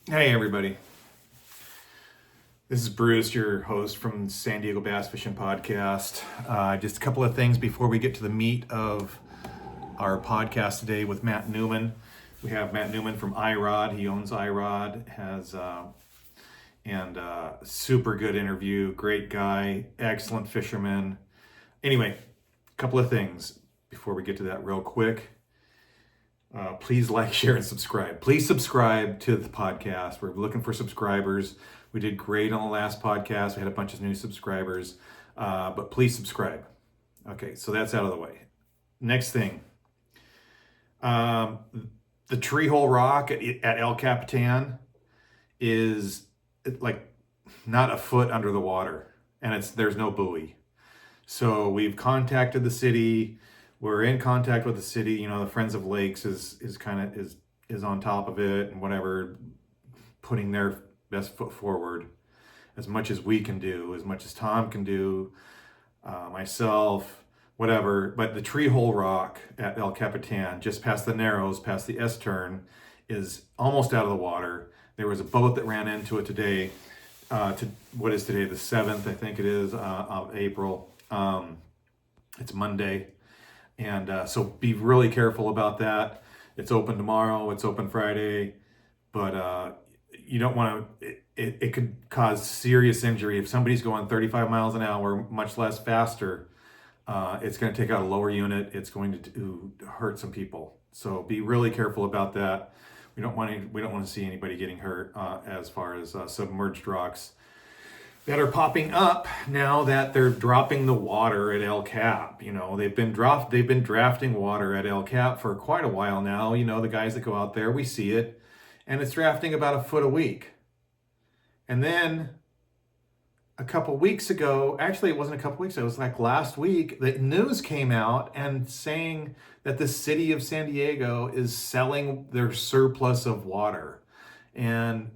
Hey everybody, this is Bruce, your host from San Diego Bass Fishing Podcast. Just a couple of things before we get to the meat of our podcast today with Matt Newman. We have Matt Newman from Irod. He owns Irod, super good interview, great guy, excellent fisherman. Anyway, a couple of things before we get to that real quick. Please like, share, and subscribe. Please subscribe to the podcast. We're looking for subscribers. We did great on the last podcast. We had a bunch of new subscribers, but please subscribe. Okay, so that's out of the way. Next thing, the tree hole rock at El Capitan is like not a foot under the water, and there's no buoy. So we've contacted the city. We're in contact with the city. You know, the Friends of Lakes is on top of it and whatever, putting their best foot forward as much as we can do, as much as Tom can do, myself, whatever. But the tree hole rock at El Capitan, just past the Narrows, past the S-turn, is almost out of the water. There was a boat that ran into it today, what is today, the 7th, I think it is, of April. It's Monday. And so be really careful about that. It's open tomorrow, it's open Friday, but you don't want to, it could cause serious injury. If somebody's going 35 miles an hour, much less faster, it's going to take out a lower unit. It's going to hurt some people. So be really careful about that. We don't want to see anybody getting hurt as far as submerged rocks that are popping up now that they're dropping the water at El Cap. You know, they've been drafting water at El Cap for quite a while now. You know, the guys that go out there, we see it, and it's drafting about a foot a week. And then a couple weeks ago, actually it wasn't a couple weeks ago, it was like last week, the news came out and saying that the city of San Diego is selling their surplus of water. And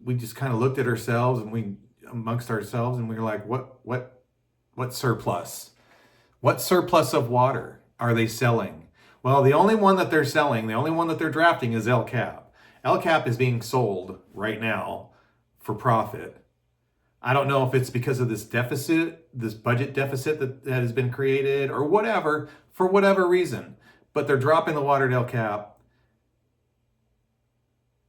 we just kind of looked at ourselves amongst ourselves, and we were like, what surplus? What surplus of water are they selling? Well, the only one that they're selling, the only one that they're drafting is El Cap. El Cap is being sold right now for profit. I don't know if it's because of this deficit, this budget deficit that has been created or whatever, for whatever reason, but they're dropping the water at El Cap.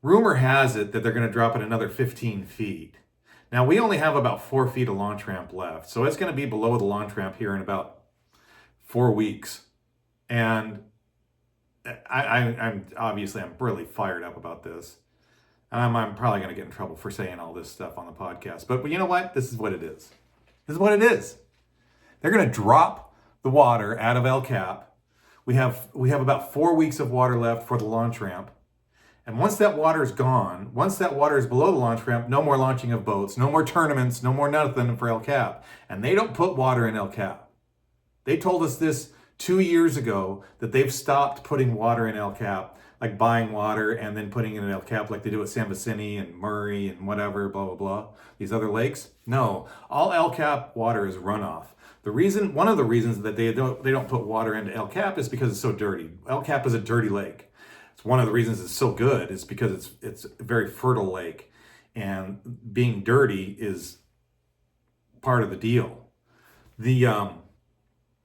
Rumor has it that they're going to drop it another 15 feet. Now, we only have about 4 feet of launch ramp left, so it's going to be below the launch ramp here in about 4 weeks. And I'm really fired up about this. I'm probably going to get in trouble for saying all this stuff on the podcast. But you know what? This is what it is. This is what it is. They're going to drop the water out of El Cap. We have about 4 weeks of water left for the launch ramp. And once that water is gone, once that water is below the launch ramp, no more launching of boats, no more tournaments, no more nothing for El Cap. And they don't put water in El Cap. They told us this 2 years ago, that they've stopped putting water in El Cap, like buying water and then putting it in El Cap like they do at San Vicente and Murray and whatever, blah, blah, blah. These other lakes. No, all El Cap water is runoff. One of the reasons that they don't put water into El Cap is because it's so dirty. El Cap is a dirty lake. It's one of the reasons it's so good is because it's a very fertile lake, and being dirty is part of the deal.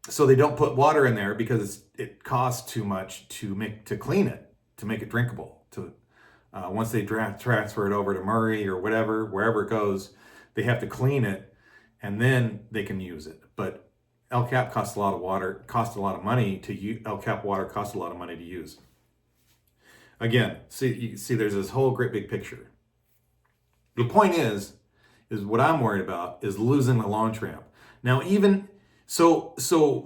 So they don't put water in there because it costs too much to clean it, to make it drinkable. Once they transfer it over to Murray or wherever it goes, they have to clean it, and then they can use it. But El Cap costs a lot of water, costs a lot of money to use. El Cap water costs a lot of money to use. Again, you see there's this whole great big picture. The point is what I'm worried about is losing the launch ramp. Now, even so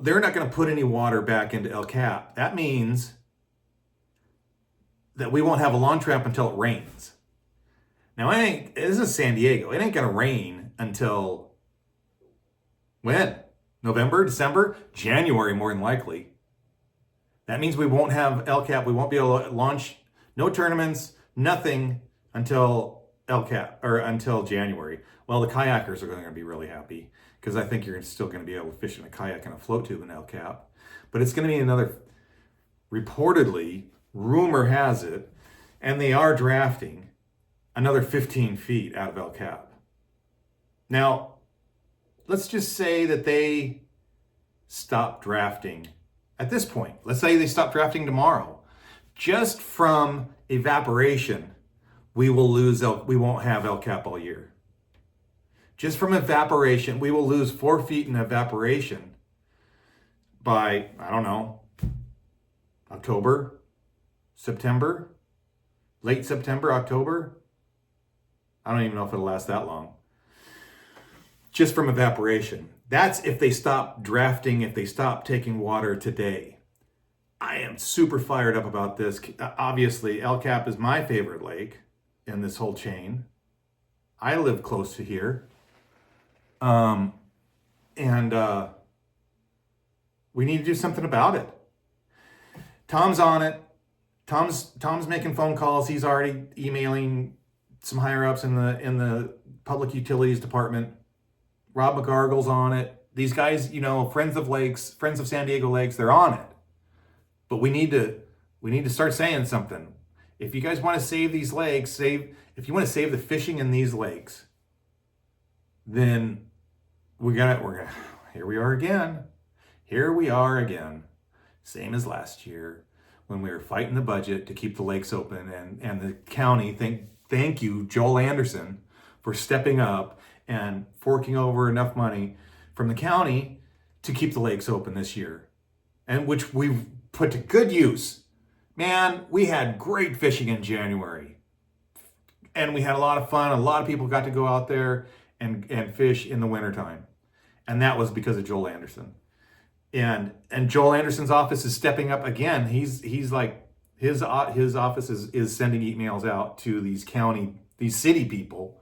they're not going to put any water back into El Cap. That means that we won't have a launch ramp until it rains. Now, this is San Diego. It ain't going to rain until when? November, December, January, more than likely. That means we won't have El Cap. We won't be able to launch. No tournaments, nothing until El Cap or until January. Well, the kayakers are going to be really happy because I think you're still going to be able to fish in a kayak and a float tube in El Cap. But it's going to be another, reportedly, rumor has it, and they are drafting another 15 feet out of El Cap. Now, let's just say that they stop drafting at this point. Let's say they stop drafting tomorrow. Just from evaporation, we won't have El Cap all year. Just from evaporation, we will lose 4 feet in evaporation by, I don't know, October, September, late September, October. I don't even know if it'll last that long. Just from evaporation. That's if they stop drafting, if they stop taking water today. I am super fired up about this. Obviously, El Cap is my favorite lake in this whole chain. I live close to here. We need to do something about it. Tom's on it. Tom's making phone calls. He's already emailing some higher ups in the public utilities department. Rob McGargle's on it. These guys, friends of San Diego Lakes, they're on it. But we need to start saying something. If you guys want to save these lakes, if you want to save the fishing in these lakes, then here we are again. Here we are again. Same as last year when we were fighting the budget to keep the lakes open, and the county, thank you, Joel Anderson, for stepping up and forking over enough money from the county to keep the lakes open this year, and which we've put to good use. Man, we had great fishing in January, and we had a lot of fun. A lot of people got to go out there and fish in the wintertime, and that was because of Joel Anderson. And Joel Anderson's office is stepping up again. He's like, his office is sending emails out to these city people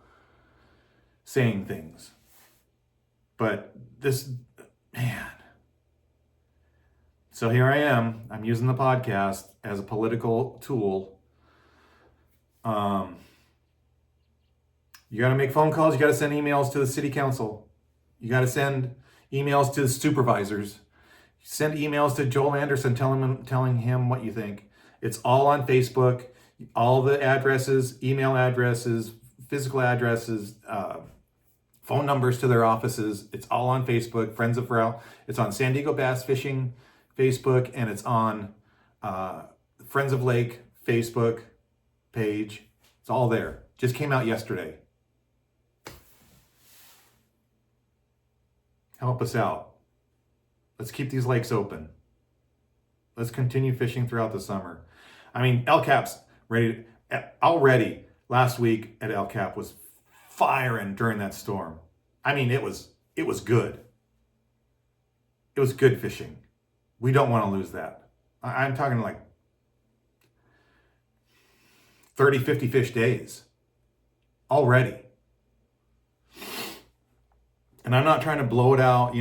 saying things. But man. So here I am. I'm using the podcast as a political tool. You got to make phone calls. You got to send emails to the city council. You got to send emails to the supervisors. Send emails to Joel Anderson telling him what you think. It's all on Facebook. All the addresses, email addresses, physical addresses, phone numbers to their offices. It's all on Facebook. Friends of Ralph. It's on San Diego Bass Fishing Facebook, and it's on Friends of Lake Facebook page. It's all there. Just came out yesterday. Help us out. Let's keep these lakes open. Let's continue fishing throughout the summer. I mean, El Cap's ready. Already last week at El Cap was firing during that storm. I mean, it was good. It was good fishing. We don't want to lose that. I'm talking like 30, 50 fish days already. And I'm not trying to blow it out,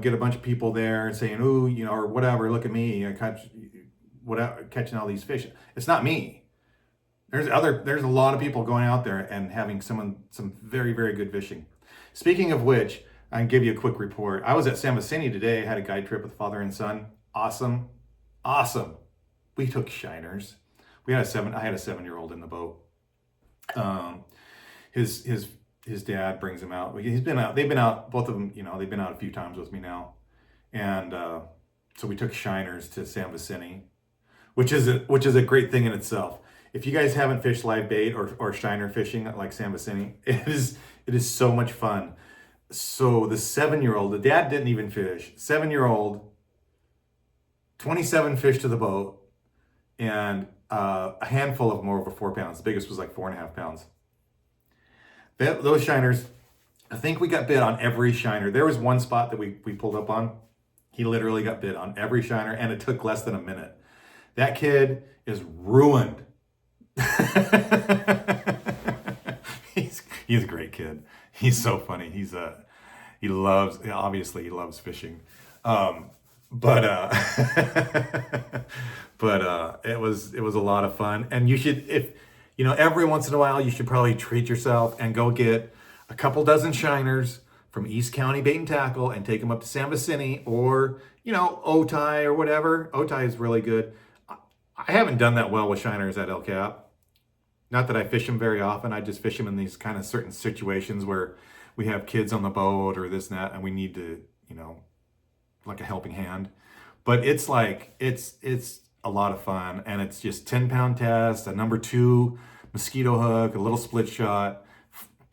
get a bunch of people there and saying, ooh, or whatever, look at me, catching all these fish. It's not me. There's a lot of people going out there and having some very, very good fishing. Speaking of which, I can give you a quick report. I was at San Vicente today. I had a guide trip with father and son. Awesome. We took shiners. I had a 7-year-old in the boat. His dad brings him out. They've been out, both of them, they've been out a few times with me now. And so we took shiners to San Vicente, which is a great thing in itself. If you guys haven't fished live bait or shiner fishing like San Vicente, it is so much fun. So the 7-year-old, the dad didn't even fish. 7-year-old, 27 fish to the boat, and a handful of them were over 4 pounds. The biggest was like 4.5 pounds. Those shiners, I think we got bit on every shiner. There was one spot that we pulled up on. He literally got bit on every shiner, and it took less than a minute. That kid is ruined. He's a great kid. He's so funny. He loves fishing. But it was a lot of fun. And you should, every once in a while, you should probably treat yourself and go get a couple dozen shiners from East County Bait and Tackle and take them up to San Vicente or, Otay or whatever. Otay is really good. I haven't done that well with shiners at El Cap. Not that I fish them very often. I just fish them in these kind of certain situations where we have kids on the boat or this and that, and we need to, like a helping hand. But it's like it's a lot of fun, and it's just 10-pound test, a number two mosquito hook, a little split shot.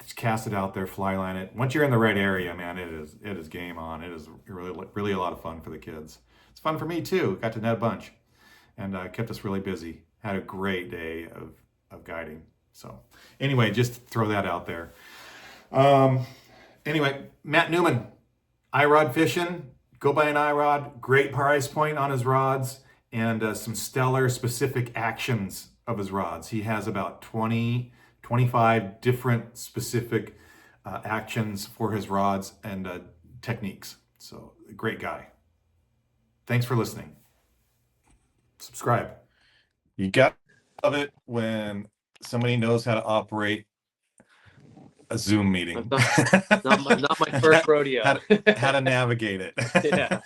Just cast it out there, fly line it. Once you're in the right area, man, it is game on. It is really a lot of fun for the kids. It's fun for me too. Got to net a bunch, and kept us really busy. Had a great day of guiding. So anyway, just throw that out there. Um, anyway, Matt Newman, Irod fishing. Go buy an Irod. Great price point on his rods, and some stellar specific actions of his rods. He has about 20, 25 different specific actions for his rods and techniques. So, great guy. Thanks for listening. Subscribe. You got to love it when somebody knows how to operate a Zoom meeting. Not my first rodeo. How to navigate it. Yeah.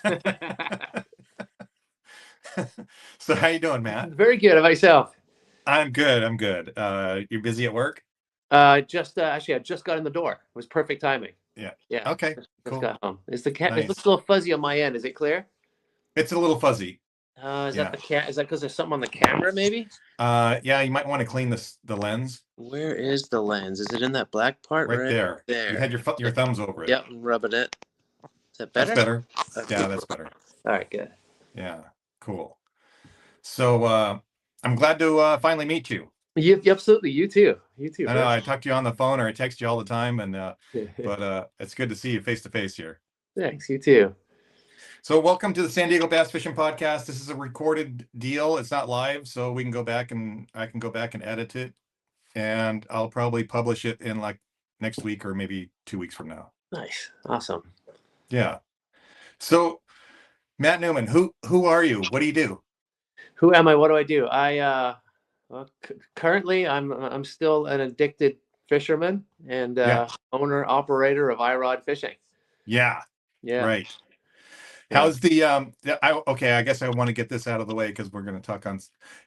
So how you doing, Matt? Very good. How about yourself? I'm good. You're busy at work? Actually, I just got in the door. It was perfect timing. Yeah. Yeah. Okay. Just Cool. got home. Is the cat? Nice. It looks a little fuzzy on my end. Is it clear? It's a little fuzzy. Is that the cat? Is that because there's something on the camera, maybe? Yeah, you might want to clean the lens. Where is the lens? Is it in that black part? Right there. There. You had your thumbs over it. Yep, I'm rubbing it. Is that better? That's better. Okay. Yeah, that's better. All right, good. Yeah, cool. So I'm glad to finally meet you. Absolutely. You too. You too. I know I talk to you on the phone or I text you all the time, and but it's good to see you face to face here. Thanks. You too. So welcome to the San Diego Bass Fishing Podcast. This is a recorded deal. It's not live, so we can go back and I can go back and edit it, and I'll probably publish it in like next week or maybe 2 weeks from now. Nice. Awesome. Yeah. So Matt Newman, who are you? What do you do? Who am I? What do I do? Currently I'm still an addicted fisherman and owner operator of Irod Fishing. Yeah. Yeah. Right. Yeah. How's the I guess I want to get this out of the way because we're going to talk on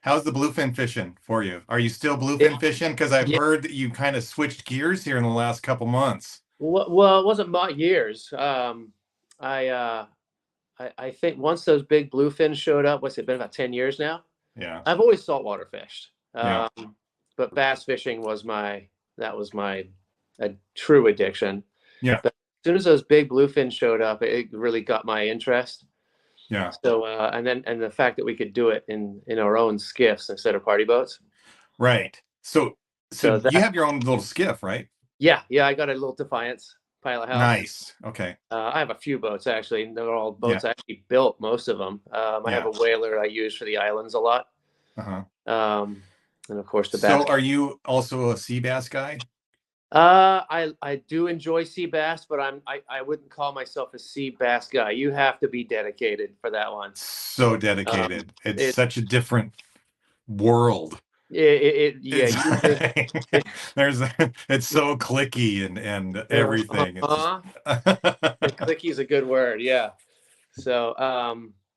how's the bluefin fishing for you? Are you still bluefin fishing? Because I've heard that you kind of switched gears here in the last couple months. Well, it wasn't my years. I think once those big bluefins showed up, what's it been, about 10 years now? Yeah. I've always saltwater fished. Yeah. But bass fishing was my true addiction. Yeah. But as soon as those big bluefins showed up, it really got my interest. Yeah. So and the fact that we could do it in our own skiffs instead of party boats. Right. So you have your own little skiff, right? Yeah. I got a little Defiance pilot house. Nice. Okay. I have a few boats actually. They're all boats I actually built, most of them. I have a whaler I use for the islands a lot. Uh-huh. And of course the bass. So are you also a sea bass guy? I do enjoy sea bass, but I wouldn't call myself a sea bass guy. You have to be dedicated for that one. So dedicated. It's such a different world. It's so clicky and everything. Clicky is a good word. Yeah. So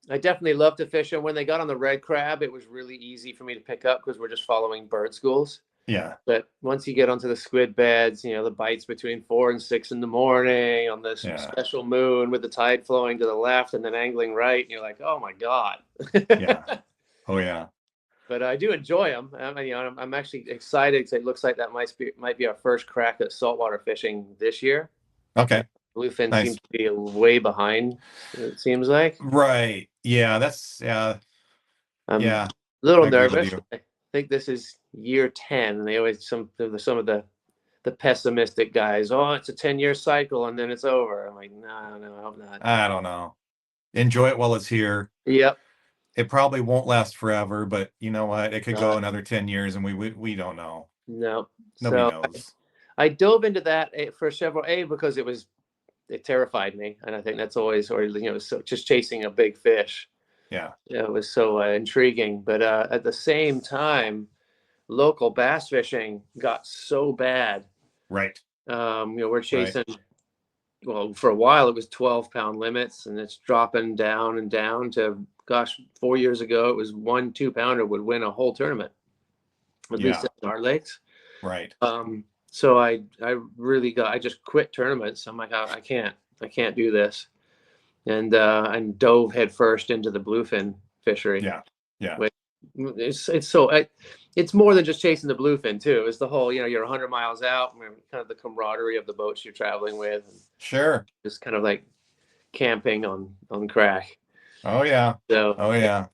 I definitely love to fish them. When they got on the red crab, it was really easy for me to pick up because we're just following bird schools. Yeah. But once you get onto the squid beds, the bites between 4 and 6 in the morning on this special moon with the tide flowing to the left and then angling right, and you're like, oh my God. Yeah. Oh yeah. But I do enjoy them. I'm actually excited because it looks like that might be our first crack at saltwater fishing this year. Okay. Bluefin seems to be way behind, it seems like. Right. Yeah. That's I'm a little nervous. I think this is year 10. And they always some of the pessimistic guys. Oh, it's a 10-year cycle and then it's over. I'm like, no, I hope not. I don't know. Enjoy it while it's here. Yep. It probably won't last forever, but you know what? It could go another 10 years, and we don't know. No, nobody knows. I dove into that for several because it terrified me, and I think that's always so just chasing a big fish. Yeah, it was so intriguing. But at the same time, local bass fishing got so bad. Right. We're chasing. Right. Well, for a while it was 12-pound limits, and it's dropping down and down to. Gosh, 4 years ago, it was 1 2-pounder would win a whole tournament. at least in our lakes. Right. So I just quit tournaments. I'm like, I can't do this. And dove head first into the bluefin fishery. Yeah. Yeah. It's more than just chasing the bluefin too. It's the whole, you're 100 miles out, kind of the camaraderie of the boats you're traveling with. Sure. Just kind of like camping on crack. Oh yeah. So oh yeah.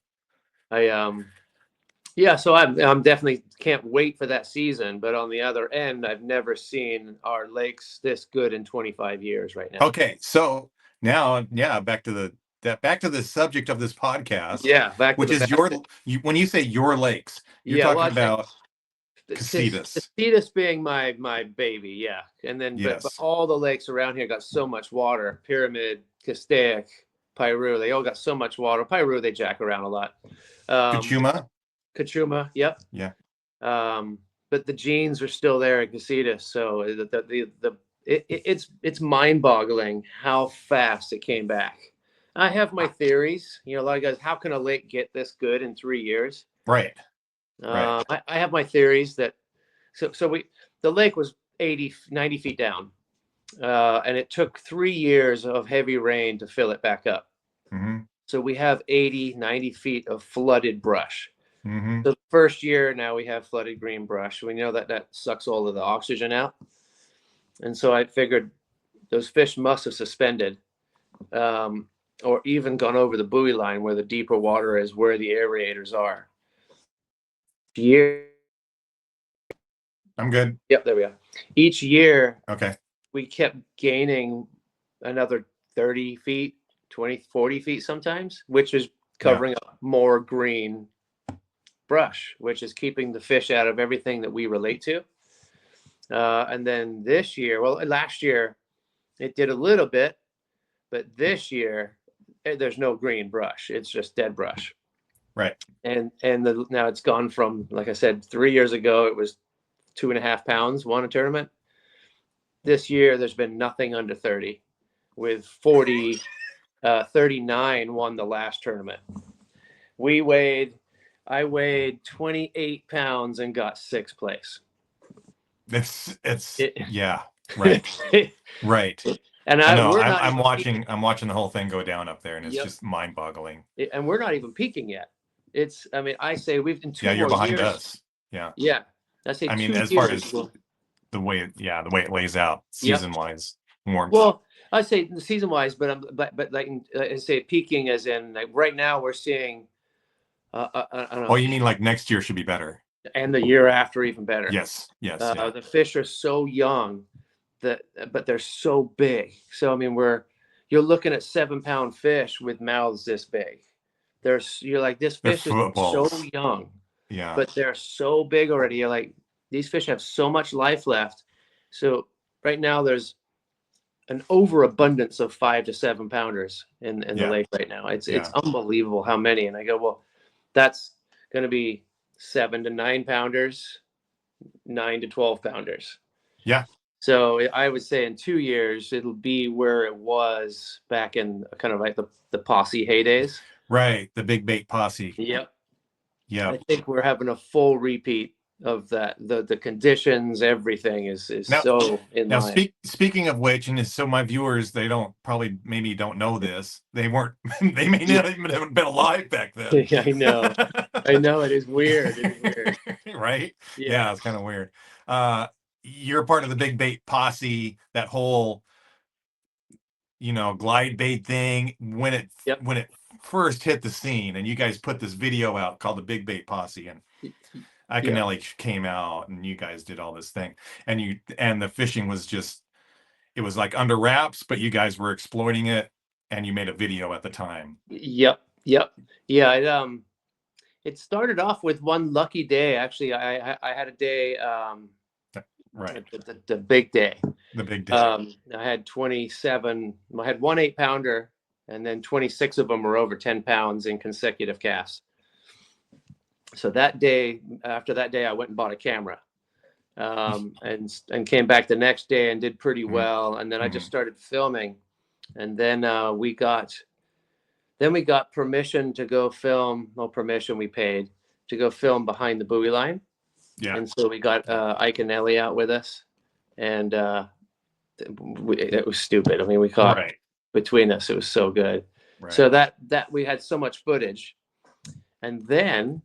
So I'm definitely can't wait for that season. But on the other end, I've never seen our lakes this good in 25 years right now. Okay, so now, back to the subject of this podcast. Yeah, which is when you say your lakes, you're talking about Casitas. Casitas being my baby, yeah. And then yes. but all the lakes around here got so much water. Pyramid, Castaic, Piru, they all got so much water. Piru, they jack around a lot. Kachuma, yep. Yeah. But the genes are still there at Casitas, so it's mind-boggling how fast it came back. I have my theories. A lot of guys, how can a lake get this good in 3 years? Right. I have my theories that the lake was 80, 90 feet down, and it took 3 years of heavy rain to fill it back up. Mm-hmm. So we have 80, 90 feet of flooded brush. Mm-hmm. So the first year, now we have flooded green brush. We know that sucks all of the oxygen out. And so I figured those fish must have suspended or even gone over the buoy line where the deeper water is, where the aerators are. I'm good. Yep, there we are. Each year, okay, we kept gaining another 30 feet, 20, 40 feet sometimes, which is covering up more green brush, which is keeping the fish out of everything that we relate to. And then last year it did a little bit, but this year there's no green brush. It's just dead brush. Right. And now it's gone from, like I said, 3 years ago, it was 2.5 pounds won a tournament. This year there's been nothing under 30, with 39 won the last tournament. I weighed 28 pounds and got 6th place. Yeah, right. Right. And I'm watching the whole thing go down up there, and it's just mind-boggling. And we're not even peaking yet. I say we've in 2 more years. Yeah, you're behind years, us. Yeah. Yeah. I mean, as far as the way it lays out season-wise. More. Well, I say season-wise, but like I say peaking as in like right now we're seeing. I don't know. You mean like next year should be better? And the year after even better. Yes. The fish are so young but they're so big. So I mean, you're looking at 7-pound fish with mouths this big. You're like, this fish is so young. Yeah. But they're so big already. You're like, these fish have so much life left. So right now there's an overabundance of 5 to 7 pounders in the lake right now. It's unbelievable how many. And I go, well, that's going to be 7 to 9 pounders, 9 to 12 pounders. Yeah. So I would say in 2 years, it'll be where it was back in kind of like the posse heydays. Right. The Big Bait Posse. Yep. Yeah. I think we're having a full repeat of that. The conditions, everything is now, so in now line. Speaking of which, and so my viewers, they don't know this. They may not even have been alive back then. Yeah, I know it is weird. Right? Yeah, it's kind of weird. You're part of the Big Bait Posse, that whole glide bait thing when it first hit the scene, and you guys put this video out called the Big Bait Posse, and Iaconelli came out, and you guys did all this thing, and the fishing was just, it was like under wraps, but you guys were exploiting it, and you made a video at the time. Yep. Yeah. It started off with one lucky day. Actually, I had a day. Right. The big day. The big day. I had 27. I had one 8-pounder, and then 26 of them were over 10 pounds in consecutive casts. So after that day, I went and bought a camera, and came back the next day and did pretty well. And then I just started filming, and then we got permission to go film. No permission, we paid to go film behind the buoy line. Yeah. And so we got Ike and Ellie out with us, and it was stupid. I mean, we caught between us. It was so good. Right. So that we had so much footage, and then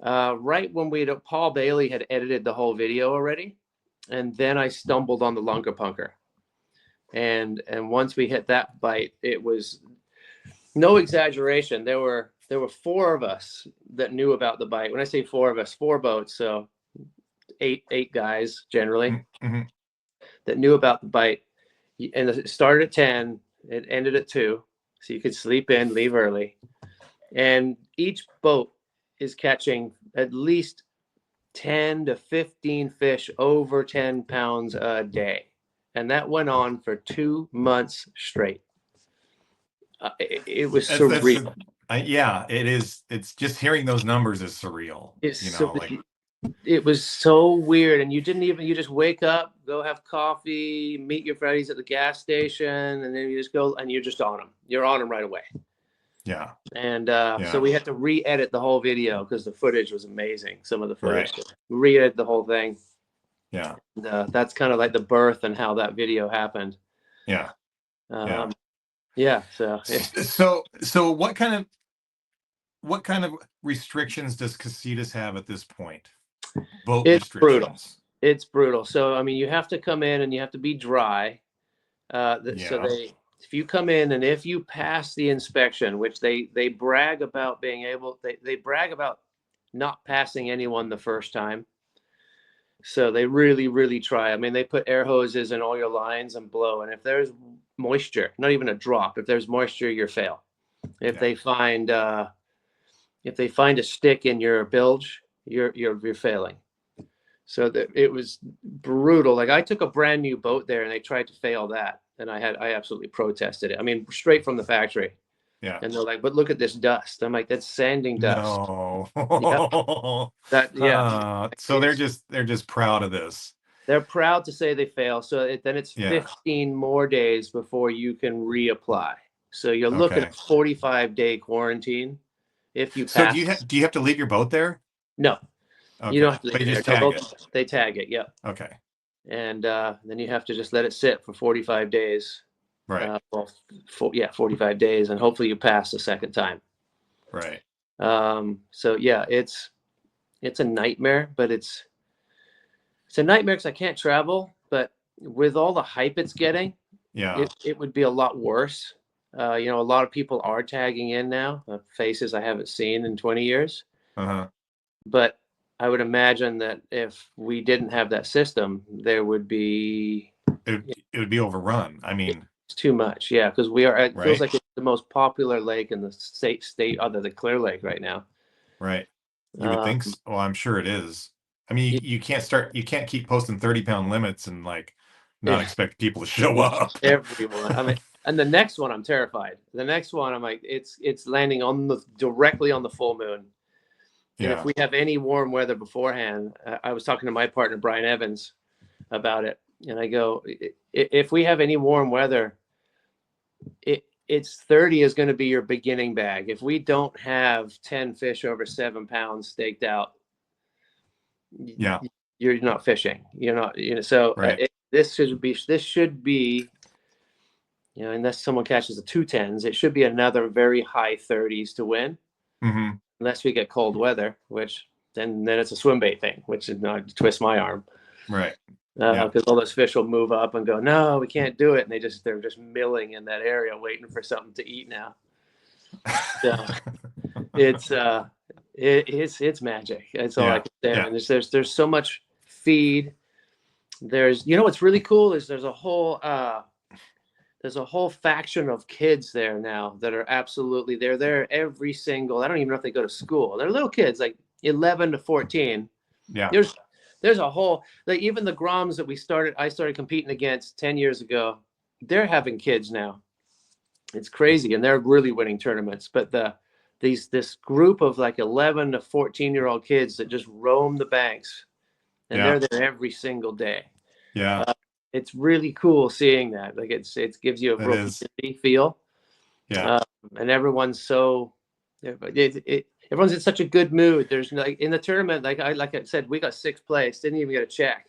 right when Paul Bailey had edited the whole video already, and then I stumbled on the Lunker Punker, and once we hit that bite, it was no exaggeration. There were 4 of us that knew about the bite. When I say 4 of us, 4 boats, so eight guys generally that knew about the bite. And it started at 10, it ended at 2, so you could sleep in, leave early. And each boat is catching at least 10 to 15 fish over 10 pounds a day. And that went on for 2 months straight. It was surreal. Yeah, it is. It's just hearing those numbers is surreal. It was so weird. And you just wake up, go have coffee, meet your buddies at the gas station, and then you just go and you're just on them. You're on them right away. Yeah. And so we had to re-edit the whole video because the footage was amazing. Some of the footage, re-edit the whole thing. Yeah. And, that's kind of like the birth and how that video happened. Yeah. Yeah. So what kind of restrictions does Casitas have at this point? Boat restrictions. It's brutal. So I mean, you have to come in and you have to be dry. So if you come in and if you pass the inspection, which they brag about being able, they brag about not passing anyone the first time. So they really, really try. I mean, they put air hoses in all your lines and blow. And if there's moisture, not even a drop, if there's moisture, you fail. If they find a stick in your bilge, you're failing. So it was brutal. Like I took a brand new boat there and they tried to fail that. And I absolutely protested it. I mean, straight from the factory. Yeah. And they're like, but look at this dust. I'm like, that's sanding dust. No. Yep. So they're just proud of this. They're proud to say they fail. So then it's 15 more days before you can reapply. So you're looking at 45-day quarantine if you pass. So do you have to leave your boat there? No. Okay. You don't have to leave they just there. tag it. They tag it. Yep. Okay. And then you have to just let it sit for 45 days. Right. 45 days, and hopefully you pass the second time. Right. So yeah, it's a nightmare, but it's a nightmare because I can't travel. But with all the hype it's getting, it would be a lot worse. A lot of people are tagging in now, faces I haven't seen in 20 years. But I would imagine that if we didn't have that system, there would be it would be overrun. I mean, it's too much, yeah, because it feels like it's the most popular lake in the state other than Clear Lake right now. Right. You would think so. Well, I'm sure it is. I mean, you can't keep posting 30-pound limits and not expect people to show up. Everyone. I mean, and the next one I'm terrified. The next one I'm like, it's landing directly on the full moon. And if we have any warm weather beforehand, I was talking to my partner, Brian Evans, about it. And I go, if we have any warm weather, it's 30 is going to be your beginning bag. If we don't have 10 fish over 7 pounds staked out, you're not fishing. You're not, so this should be, unless someone catches the 210s, it should be another very high 30s to win. Unless we get cold weather, which then it's a swim bait thing, which is not twist my arm. Right. Because all those fish will move up and go, no, we can't do it. And they're just milling in that area waiting for something to eat now. So it's magic. That's all I can say. And there's so much feed. What's really cool is there's a whole faction of kids there now that are they're there every single, I don't even know if they go to school. They're little kids, like 11 to 14. Yeah. There's a whole, even the Groms that I started competing against 10 years ago, they're having kids now. It's crazy. And they're really winning tournaments. But this group of 11 to 14-year-old kids that just roam the banks, and they're there every single day. Yeah. It's really cool seeing that. It gives you a real community feel. Yeah. And everyone's so, it everyone's in such a good mood. There's like in the tournament, like I said, we got 6th place, didn't even get a check.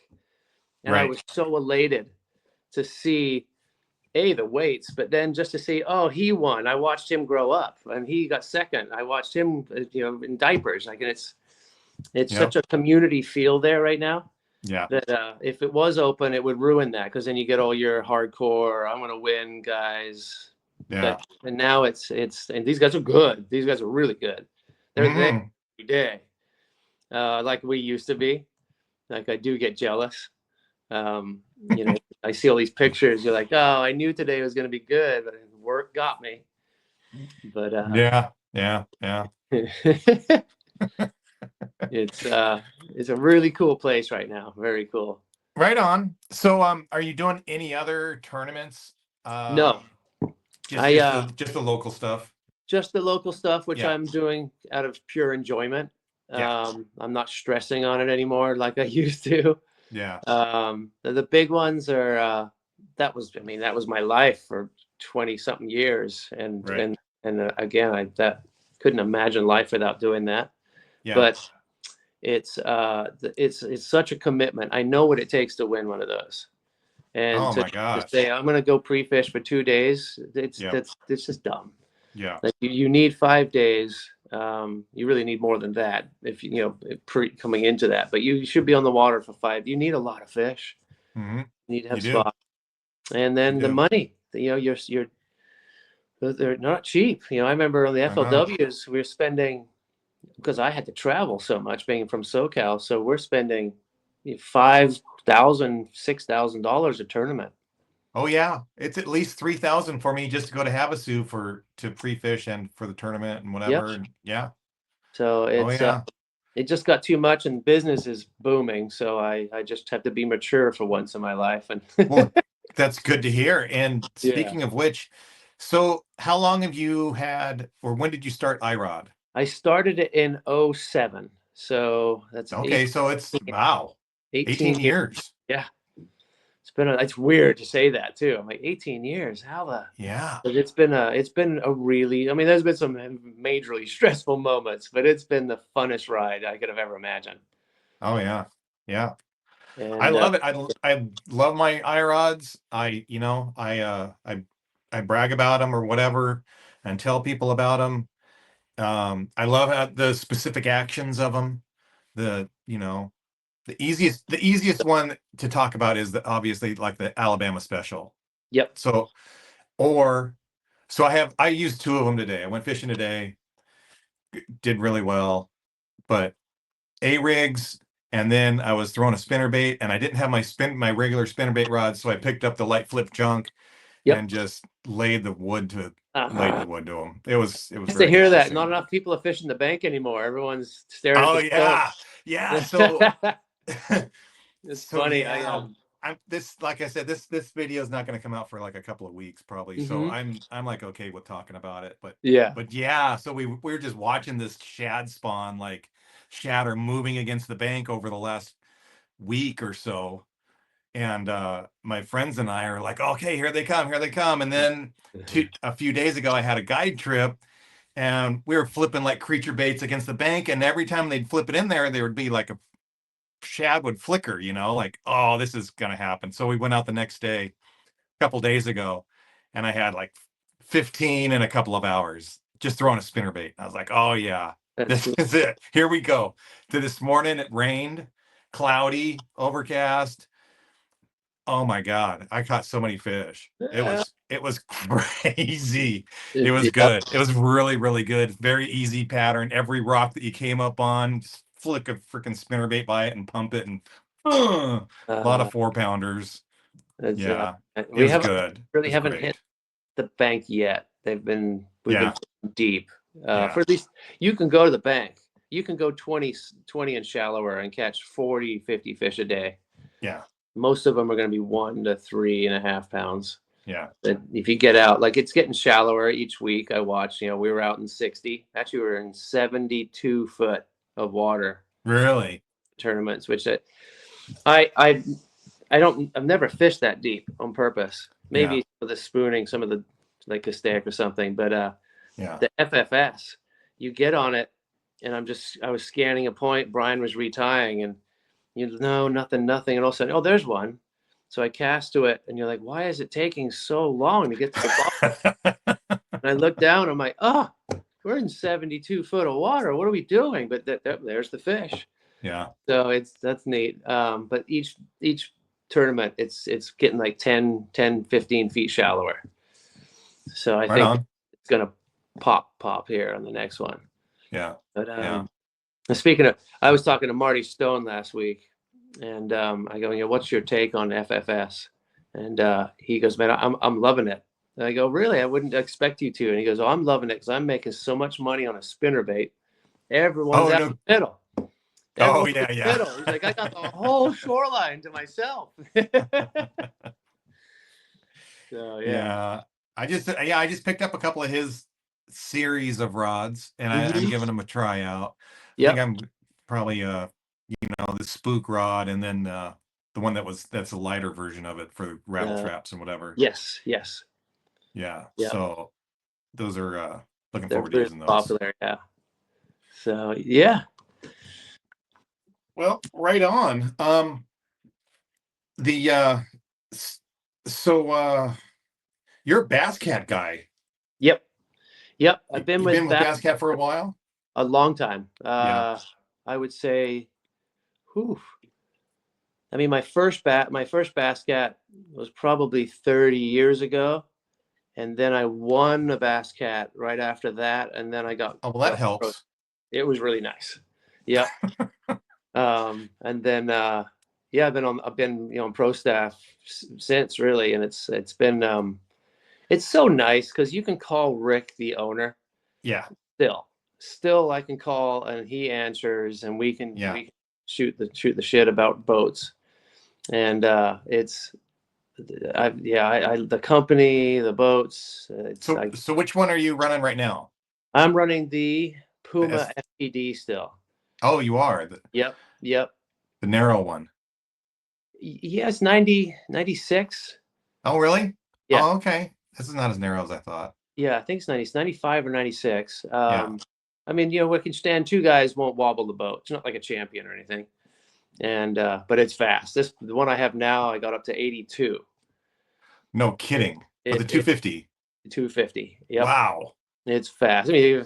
And I was so elated to see the weights, but then just to see, oh, he won. I watched him grow up and he got 2nd. I watched him, in diapers. Like, and it's such a community feel there right now. Yeah. That if it was open, it would ruin that, because then you get all your hardcore, I'm gonna win guys. Yeah. And now it's and these guys are good. These guys are really good. They're there every day, like we used to be. Like, I do get jealous. I see all these pictures. You're like, oh, I knew today was gonna be good, but work got me. But yeah. It's a really cool place right now. Very cool. Right on. So are you doing any other tournaments? No. Just the local stuff. Just the local stuff, which I'm doing out of pure enjoyment. I'm not stressing on it anymore like I used to. Yeah. The big ones are that was my life for 20 something years, and again, I couldn't imagine life without doing that. Yeah. But it's such a commitment. I know what it takes to win one of those. And to say I'm going to go pre-fish for 2 days, it's just dumb. Yeah. Like, you need 5 days. You really need more than that if coming into that. But you should be on the water for 5. You need a lot of fish. Mm-hmm. You need to have spots. And then the money. They're not cheap. I remember on the FLWs we were spending, because I had to travel so much being from SoCal. So we're spending $5,000, $6,000 a tournament. Oh yeah, it's at least 3,000 for me just to go to Havasu to pre-fish and for the tournament and whatever. Yep. And yeah. So it's it just got too much, and business is booming. So I just have to be mature for once in my life. And well, that's good to hear. And speaking of which, so how long have you had, or when did you start Irod? I started it in 2007. So that's okay. So it's 18 years. Yeah. It's weird to say that too. I'm like, 18 years. How the? Yeah. But it's been a really, there's been some majorly stressful moments, but it's been the funnest ride I could have ever imagined. Oh yeah. Yeah. And, I love it. I love my Irods. I brag about them or whatever and tell people about them. I love the specific actions of them. The easiest one to talk about is obviously like the Alabama special. Yep. So I used 2 of them today. I went fishing today, did really well, but A-rigs, and then I was throwing a spinnerbait, and I didn't have my regular spinnerbait rod, so I picked up the light flip junk and just laid the wood to them. It was just to hear that. Not enough people are fishing the bank anymore. Everyone's staring. Oh yeah, yeah. So it's funny. Yeah. Like I said, this video is not going to come out for like a couple of weeks probably. So I'm like okay with talking about it, but yeah. So we were just watching this shad spawn, like shad moving against the bank over the last week or so, and my friends and I are like, okay, here they come. And then a few days ago, I had a guide trip, and we were flipping like creature baits against the bank, and every time they'd flip it in there would be like a shad would flicker, like, oh, this is gonna happen. So we went out the next day, a couple days ago, and I had like 15 in a couple of hours just throwing a spinnerbait. I was like, oh yeah, this is it. Here we go. To this morning, it rained, cloudy, overcast. Oh my God, I caught so many fish. It was crazy. It was good. It was really, really good. Very easy pattern. Every rock that you came up on, just flick a freaking spinnerbait by it and pump it, and a lot of 4-pounders. Yeah, we haven't hit the bank yet. We've been deep. For at least you can go to the bank. You can go 20 and shallower and catch 40, 50 fish a day. Yeah. Most of them are going to be 1 to 3.5 pounds. Yeah. But if you get out, like it's getting shallower each week. I watch, we were out in 60. Actually, we were in 72 foot of water. Really? Tournaments, which I've never fished that deep on purpose. Maybe for the spooning, some of the like a steak or something. But the FFS, you get on it and I was scanning a point. Brian was retying, and no, nothing. And all of a sudden, oh, there's one. So I cast to it, and you're like, why is it taking so long to get to the bottom? And I look down, I'm like, oh, we're in 72 foot of water. What are we doing? But there's the fish. Yeah. So that's neat. But each tournament, it's getting like 10, 15 feet shallower. So I think it's going to pop here on the next one. Yeah. But speaking of, I was talking to Marty Stone last week, and I go, what's your take on FFS? And he goes, man, I'm loving it. And I go, really? I wouldn't expect you to. And he goes, oh, I'm loving it because I'm making so much money on a spinnerbait. Everyone's out in the middle. Everyone's yeah. Middle. He's like, I got the whole shoreline to myself. So yeah. I just picked up a couple of his series of rods, and I'm giving them a try out. I think I'm probably the spook rod, and then the one that's a lighter version of it for rattle traps and whatever. Yes. Yeah. Yep. So those are looking forward to using those. Popular, yeah. So yeah. Well, right on. You're a Bass Cat guy. Yep. I've been with Bass Cat for a while. A long time. I would say, I mean, my first Bass Cat was probably 30 years ago, and then I won a Bass Cat right after that, and then I got. Oh, well, that helps. It was really nice. Yeah. And then I've been on pro staff since, really, and it's been it's so nice because you can call Rick, the owner. Yeah. Still I can call and he answers, and we can shoot the shit about boats. And the company, the boats. So which one are you running right now? I'm running the Puma FPD still. Oh, you are? Yep. The narrow one. Yeah, it's 96. Oh, really? Yeah. Oh, okay. This is not as narrow as I thought. Yeah, I think it's 95 or 96. I mean, we can stand two guys, won't wobble the boat. It's not like a Champion or anything. And but it's fast. The one I have now, I got up to 82. No kidding. For the 250. 250. Yep. Wow. It's fast. I mean,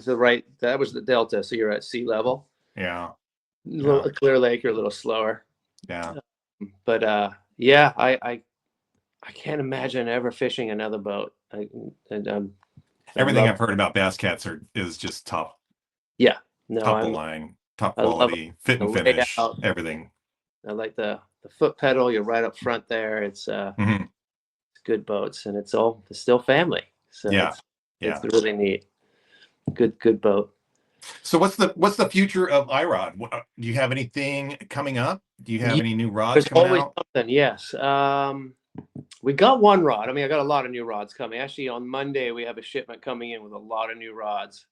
that was the Delta, so you're at sea level. Yeah. Clear Lake, you're a little slower. Yeah. But I can't imagine ever fishing another boat. Everything I've heard about Bass Cats is just top. Yeah. No, top of the line, top quality, fit and finish, everything. I like the foot pedal. You're right up front there. It's good boats, and it's still family. So it's really neat. Good boat. So what's the future of Irod? Do you have anything coming up? Do you have any new rods coming out? There's always something. Yes. We got one rod. I mean, I got a lot of new rods coming. Actually, on Monday we have a shipment coming in with a lot of new rods.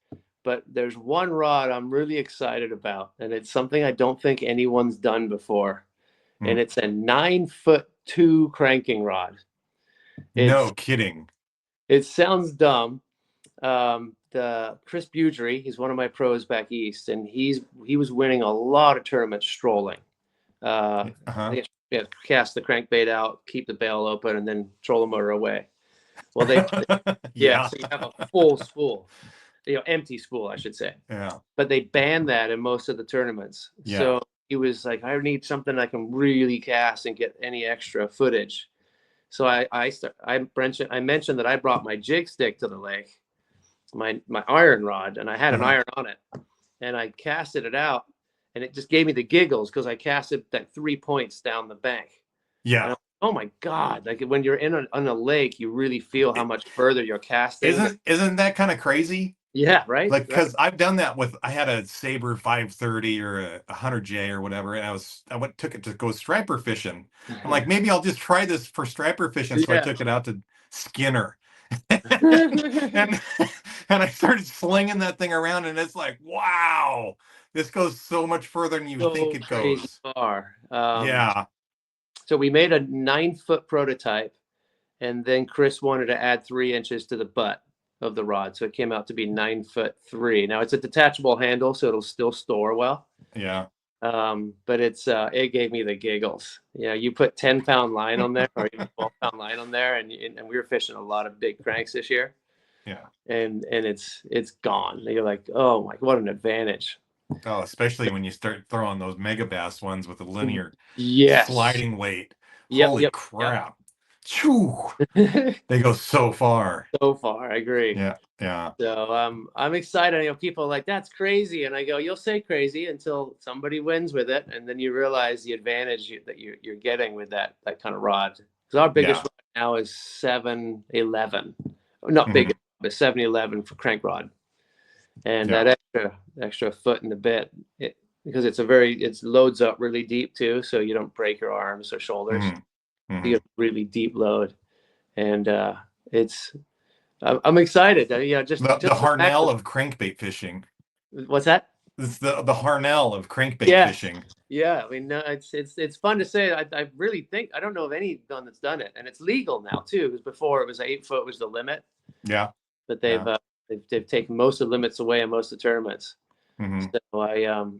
But there's one rod I'm really excited about, and it's something I don't think anyone's done before. And it's a 9'2" cranking rod. No kidding. It sounds dumb. The Chris Bugery, he's one of my pros back east, and he was winning a lot of tournaments strolling. Cast the crankbait out, keep the bail open, and then troll the motor away. Well, so you have a full spool. Empty spool, I should say. Yeah. But they banned that in most of the tournaments. Yeah. So he was like, I need something I can really cast and get any extra footage. So I mentioned that I brought my jig stick to the lake, my iron rod, and I had an iron on it, and I casted it out, and it just gave me the giggles because I casted that 3 points down the bank. Yeah. Oh my God! Like when you're on a lake, you really feel how much further you're casting. Isn't that kind of crazy? Yeah, right. Like, because I've done that I had a Sabre 530 or a 100J or whatever, and I took it to go striper fishing. I'm like, maybe I'll just try this for striper fishing. So I took it out to Skinner, and I started slinging that thing around, and it's like, wow, this goes so much further than you think it goes. Far. Yeah. So we made a 9-foot prototype, and then Chris wanted to add 3 inches to the butt. of the rod, so it came out to be 9'3". Now it's a detachable handle, so it'll still store well. Yeah. But it gave me the giggles. You put 10-pound line on there, or even 12-pound line on there, and we were fishing a lot of big cranks this year. Yeah. And it's gone. You're like, oh my, what an advantage. Oh, especially when you start throwing those mega bass ones with a linear sliding weight. Holy crap. They go so far. So far, I agree. Yeah. So I'm excited. People are like, that's crazy. And I go, you'll say crazy until somebody wins with it. And then you realize the advantage that you're getting with that kind of rod. Because our biggest rod now is 7-11. Not big, but 7-11 for crank rod. And that extra foot in the bit, because it loads up really deep too, so you don't break your arms or shoulders. You get a really deep load, and I'm excited. Just the Harnell of crankbait fishing. What's that? It's the Harnell of crankbait fishing. Yeah, I mean, it's fun to say. I really think, I don't know of anyone that's done it, and it's legal now too. Because before it was 8 foot was the limit. Yeah, but they've taken most of the limits away in most of the tournaments. So I go,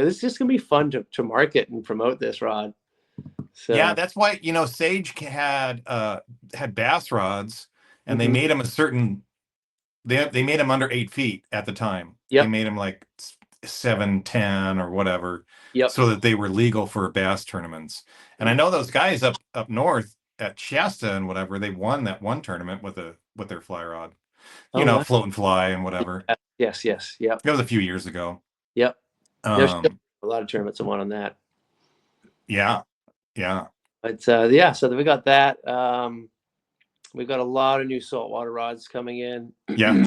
this is just gonna be fun to market and promote this rod. So yeah, that's why Sage had bass rods, and they made them a certain. They made them under 8 feet at the time. They made them like 7, 10 or whatever, so that they were legal for bass tournaments. And I know those guys up north at Shasta and whatever, they won that one tournament with their fly rod. Float and fly and whatever. Yes. Yep. That was a few years ago. Yep. There's still a lot of tournaments I won on that. Yeah. But so we got that. We've got a lot of new saltwater rods coming in. Yeah.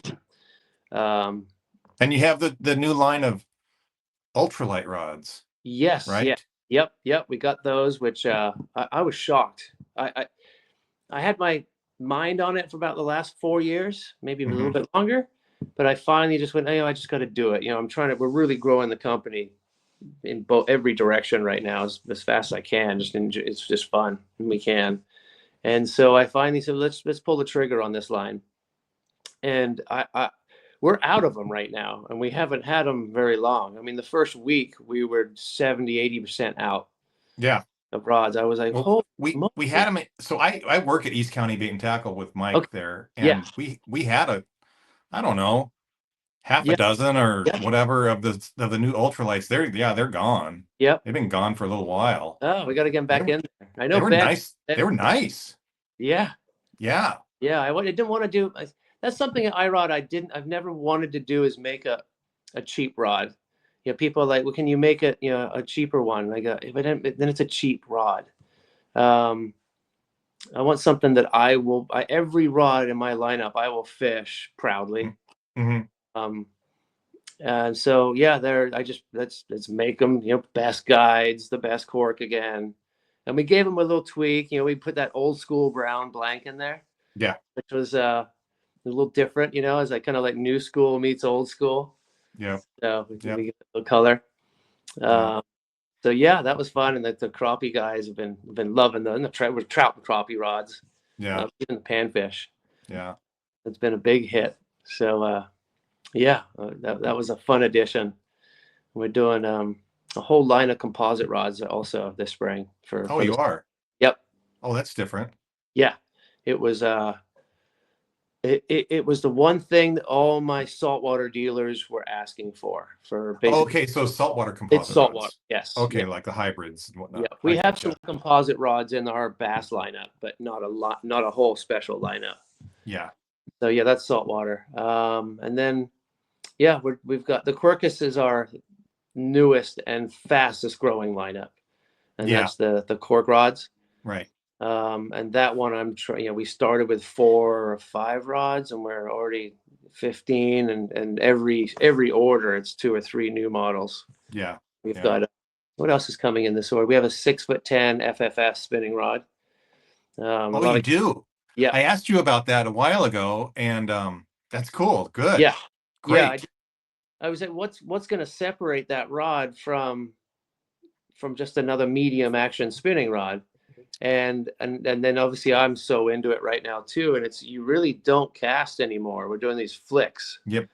And you have the new line of ultralight rods. Yes. Right. Yeah. Yep. We got those, which I was shocked. I had my mind on it for about the last 4 years, maybe a little bit longer, but I finally just went, I just got to do it. We're really growing the company in every direction right now as fast as I can. It's just fun, and we can. And so I finally said, let's pull the trigger on this line. And we're out of them right now, and we haven't had them very long. I mean, the first week we were 70-80% out. Yeah. Of rods. I was like, we had them. So I work at East County Bait and Tackle with Mike there, and we had I don't know, half a dozen or whatever of the new ultralights. They're gone. Yep. They've been gone for a little while. Oh, we got to get them back in there. I know they were nice. They were nice. Yeah. I didn't want to do. That's something at Irod I've never wanted to do, is make a cheap rod. People are like, well, can you make it, a cheaper one? And I go, then it's a cheap rod. I want something that every rod in my lineup, I will fish proudly. And so, let's make them, best guides, the best cork again. And we gave them a little tweak. We put that old school brown blank in there. Yeah. Which was a little different, as like kind of like new school meets old school. Yeah. So we get a little color. So that was fun. And the crappie guys have been loving the trout and crappie rods. Yeah. Even the panfish. Yeah. It's been a big hit. So that was a fun addition. We're doing a whole line of composite rods also this spring for. Oh, you are? Yep. Oh, that's different. Yeah. It was it was the one thing that all my saltwater dealers were asking for basically. Okay, so saltwater composite. It's saltwater, rods. Yes. Okay, like the hybrids and whatnot. Yeah, we have some composite rods in our bass lineup, but not a whole special lineup. Yeah. So that's saltwater. And then we've got the Quercus is our newest and fastest growing lineup, and that's the cork rods. Right. And that one we started with 4 or 5 rods, and we're already 15, and every order it's 2 or 3 new models. Yeah. We've got what else is coming in this order? We have a 6'10" FFS spinning rod. You do? Yeah. I asked you about that a while ago, and that's cool. Good. Yeah. Great. Yeah, I was like, what's going to separate that rod from just another medium action spinning rod? And then obviously I'm so into it right now too. And it's, you really don't cast anymore. We're doing these flicks. Yep.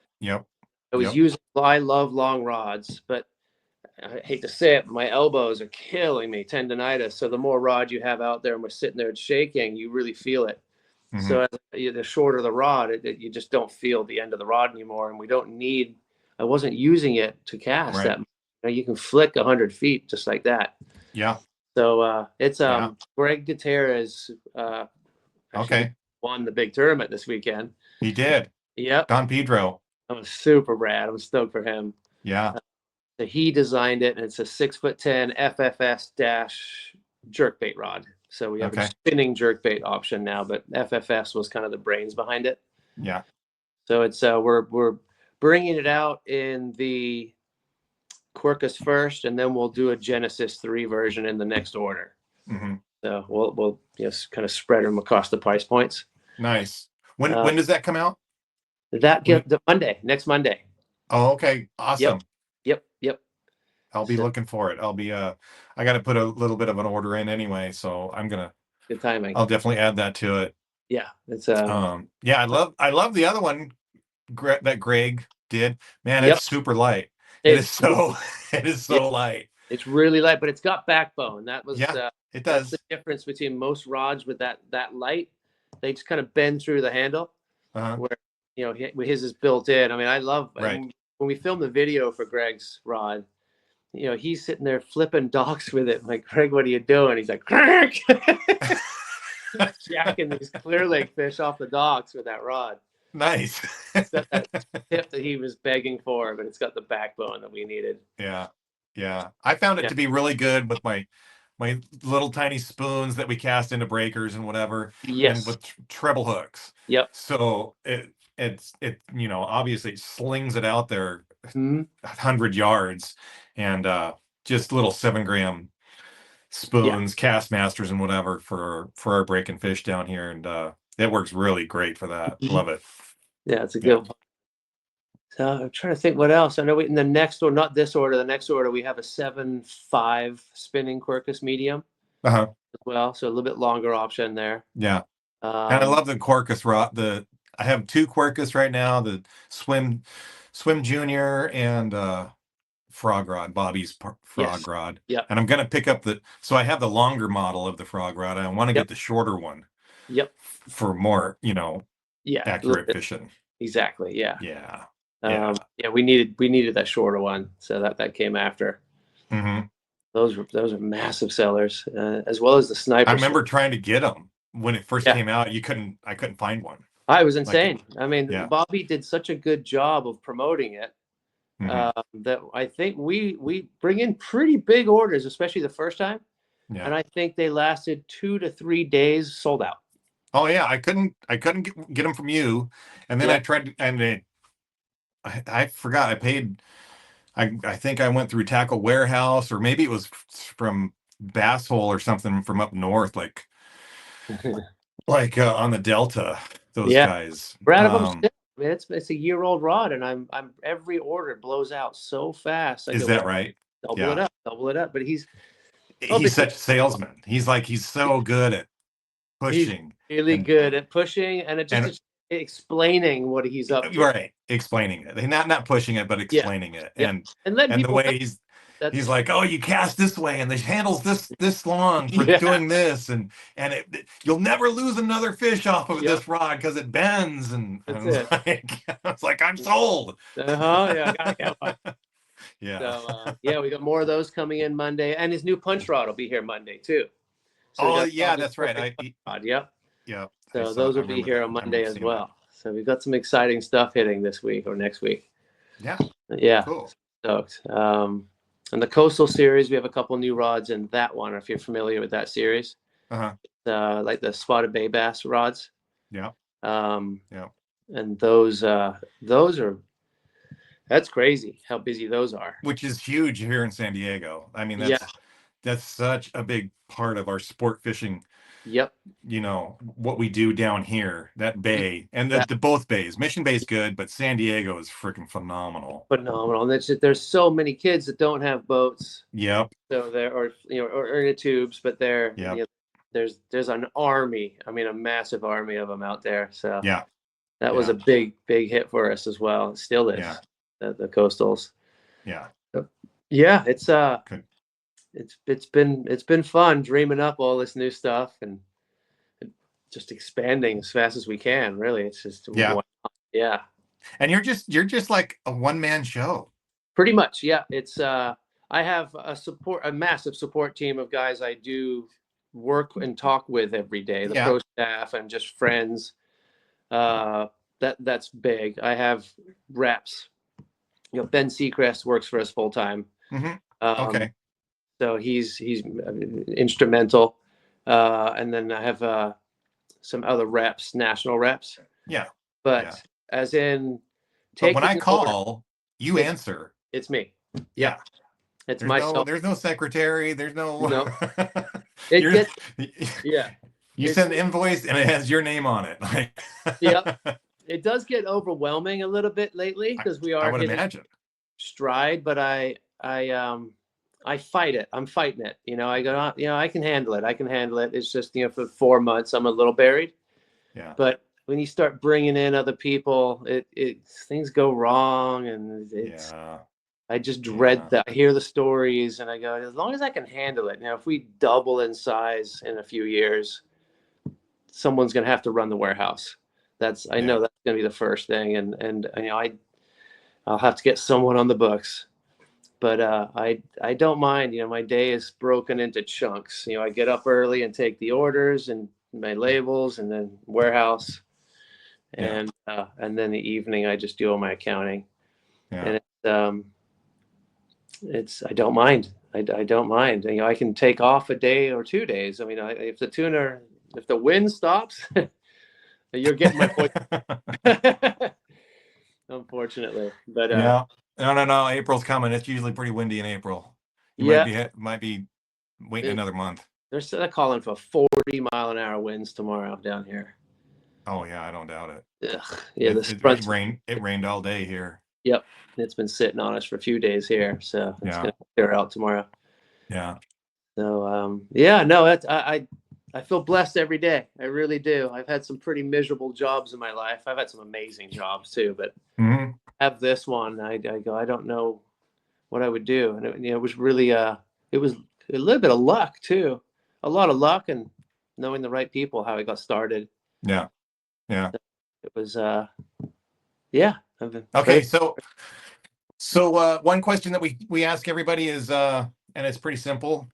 I love long rods, but I hate to say it, but my elbows are killing me, tendonitis. So the more rod you have out there and we're sitting there shaking, you really feel it. Mm-hmm. So the shorter the rod, you just don't feel the end of the rod anymore. And we don't need, I wasn't using it to cast Right. that. You know, you can flick 100 feet just like that. Yeah. So it's Greg Gutierrez Okay. won the big tournament this weekend. He did. Yep. Don Pedro. I was super rad. I was stoked for him. Yeah. So he designed it, and it's a 6'10" FFS dash jerkbait rod. So we have a spinning jerkbait option now, but FFS was kind of the brains behind it. Yeah. So it's we're bringing it out in the Quercus first, and then we'll do a Genesis 3 version in the next order. Mm-hmm. So we'll just kind of spread them across the price points. Nice. When does that come out? Next Monday. Oh, okay. Awesome. Yep. I'll be looking for it. I got to put a little bit of an order in anyway, so good timing. I'll definitely add that to it. Yeah, it's yeah, I love the other one that Greg did. Man, it's super light. It is so light. It's really light, but it's got backbone. That was it does. That's the difference between most rods with that light. They just kind of bend through the handle. Where his is built in. I mean, I love when we filmed the video for Greg's rod. He's sitting there flipping docks with it. I'm like, Greg, what are you doing? He's like, crack, jacking these clear lake fish off the docks with that rod. Nice. It's got that tip that he was begging for, but it's got the backbone that we needed. Yeah. I found it to be really good with my little tiny spoons that we cast into breakers and whatever. Yes. And with treble hooks. Yep. So it obviously slings it out there 100 yards, and just little 7-gram spoons, cast masters and whatever for our breaking fish down here, and it works really great for that. Love it. Yeah, it's a good one. So I'm trying to think what else. I know in the next order, not this order, the next order, we have a 7.5 spinning Quercus medium as well. So a little bit longer option there. Yeah. And I love the Quercus rod. I have 2 Quercus right now, the Swim Junior and Frog Rod, Bobby's Frog Rod. Yeah. And I'm going to pick up so I have the longer model of the Frog Rod. I want to get the shorter one. Yep. For more, accurate fishing. Exactly. Yeah. Yeah. We needed that shorter one, so that came after. Mm-hmm. Those are massive sellers, as well as the sniper. I remember trying to get them when it first came out. I couldn't find one. It was insane. Bobby did such a good job of promoting it that I think we bring in pretty big orders, especially the first time. Yeah. And I think they lasted 2 to 3 days sold out. Oh yeah, I couldn't get them from you, and then I tried, and I forgot I paid. I think I went through Tackle Warehouse, or maybe it was from Bass Hole or something from up north, like on the Delta. Those guys. Brad of them. It's a year-old rod, and I'm every order blows out so fast. Is that right? Double it up. But he's such a salesman. He's so good at pushing. He's really good at pushing, and just explaining what he's up to. Right, explaining it. Not pushing it, but explaining it. And the way he's like, oh, you cast this way, and the handle's this long for doing this, and you'll never lose another fish off of this rod because it bends. And I was like, I'm sold. Yeah. So we got more of those coming in Monday, and his new punch rod will be here Monday too. So that's right. Yeah. So those will be here on Monday as well. So we've got some exciting stuff hitting this week or next week. Yeah. Cool. Stoked. And the Coastal series, we have a couple new rods in that one, if you're familiar with that series. Like the spotted bay bass rods. Yeah. And those are, that's crazy how busy those are. Which is huge here in San Diego. I mean, that's such a big part of our sport fishing. Yep. What we do down here, that bay, and the both bays. Mission Bay's good, but San Diego is freaking phenomenal. And there's so many kids that don't have boats. Yep. So they're or inner tubes, but they're there's an army. I mean, a massive army of them out there. So yeah, that was a big hit for us as well. It still is. Yeah. The coastals. Yeah. Yeah, it's Good. it's been fun dreaming up all this new stuff and just expanding as fast as we can. Really, it's just yeah. And you're just like a one-man show. Pretty much, yeah. It's I have a massive support team of guys I do work and talk with every day. The pro staff and just friends. That's big. I have reps. You know, Ben Seacrest works for us full time. Okay. So he's instrumental. And then I have some other reps, national reps. Yeah. But as in, but when I call, you answer. It's me. Yeah. It's there's myself. There's no secretary. There's no. Yeah. You send the invoice and it has your name on it. Like. Yeah. It does get overwhelming a little bit lately because we are. I would imagine. Stride, but I fight it. I'm fighting it. You know, I go, you know, I can handle it. It's just, you know, for 4 months, I'm a little buried. Yeah. But when you start bringing in other people, things go wrong, and I just dread that. I hear the stories, and I go, as long as I can handle it. Now, if we double in size in a few years, someone's going to have to run the warehouse. I know that's going to be the first thing, and you know, I'll have to get someone on the books. But I don't mind. You know, my day is broken into chunks. You know, I get up early and take the orders and my labels, and then warehouse, and then the evening I just do all my accounting. And it's I don't mind. I don't mind. You know, I can take off a day or 2 days. I mean, if the wind stops, you're getting my point. Unfortunately, but no. April's coming. It's usually pretty windy in April. You might be waiting another month. They're calling for 40-mile-an-hour winds tomorrow down here. Oh yeah, I don't doubt it. Ugh. Yeah, it rained all day here. Yep, it's been sitting on us for a few days here, so it's gonna clear out tomorrow. Yeah. So no, I feel blessed every day. I really do. I've had some pretty miserable jobs in my life. I've had some amazing jobs too, but I have this one. I go, I don't know what I would do. And it was really, it was a little bit of luck too. A lot of luck and knowing the right people, how I got started. Yeah. Yeah. It was, Okay. So one question that we ask everybody is, and it's pretty simple.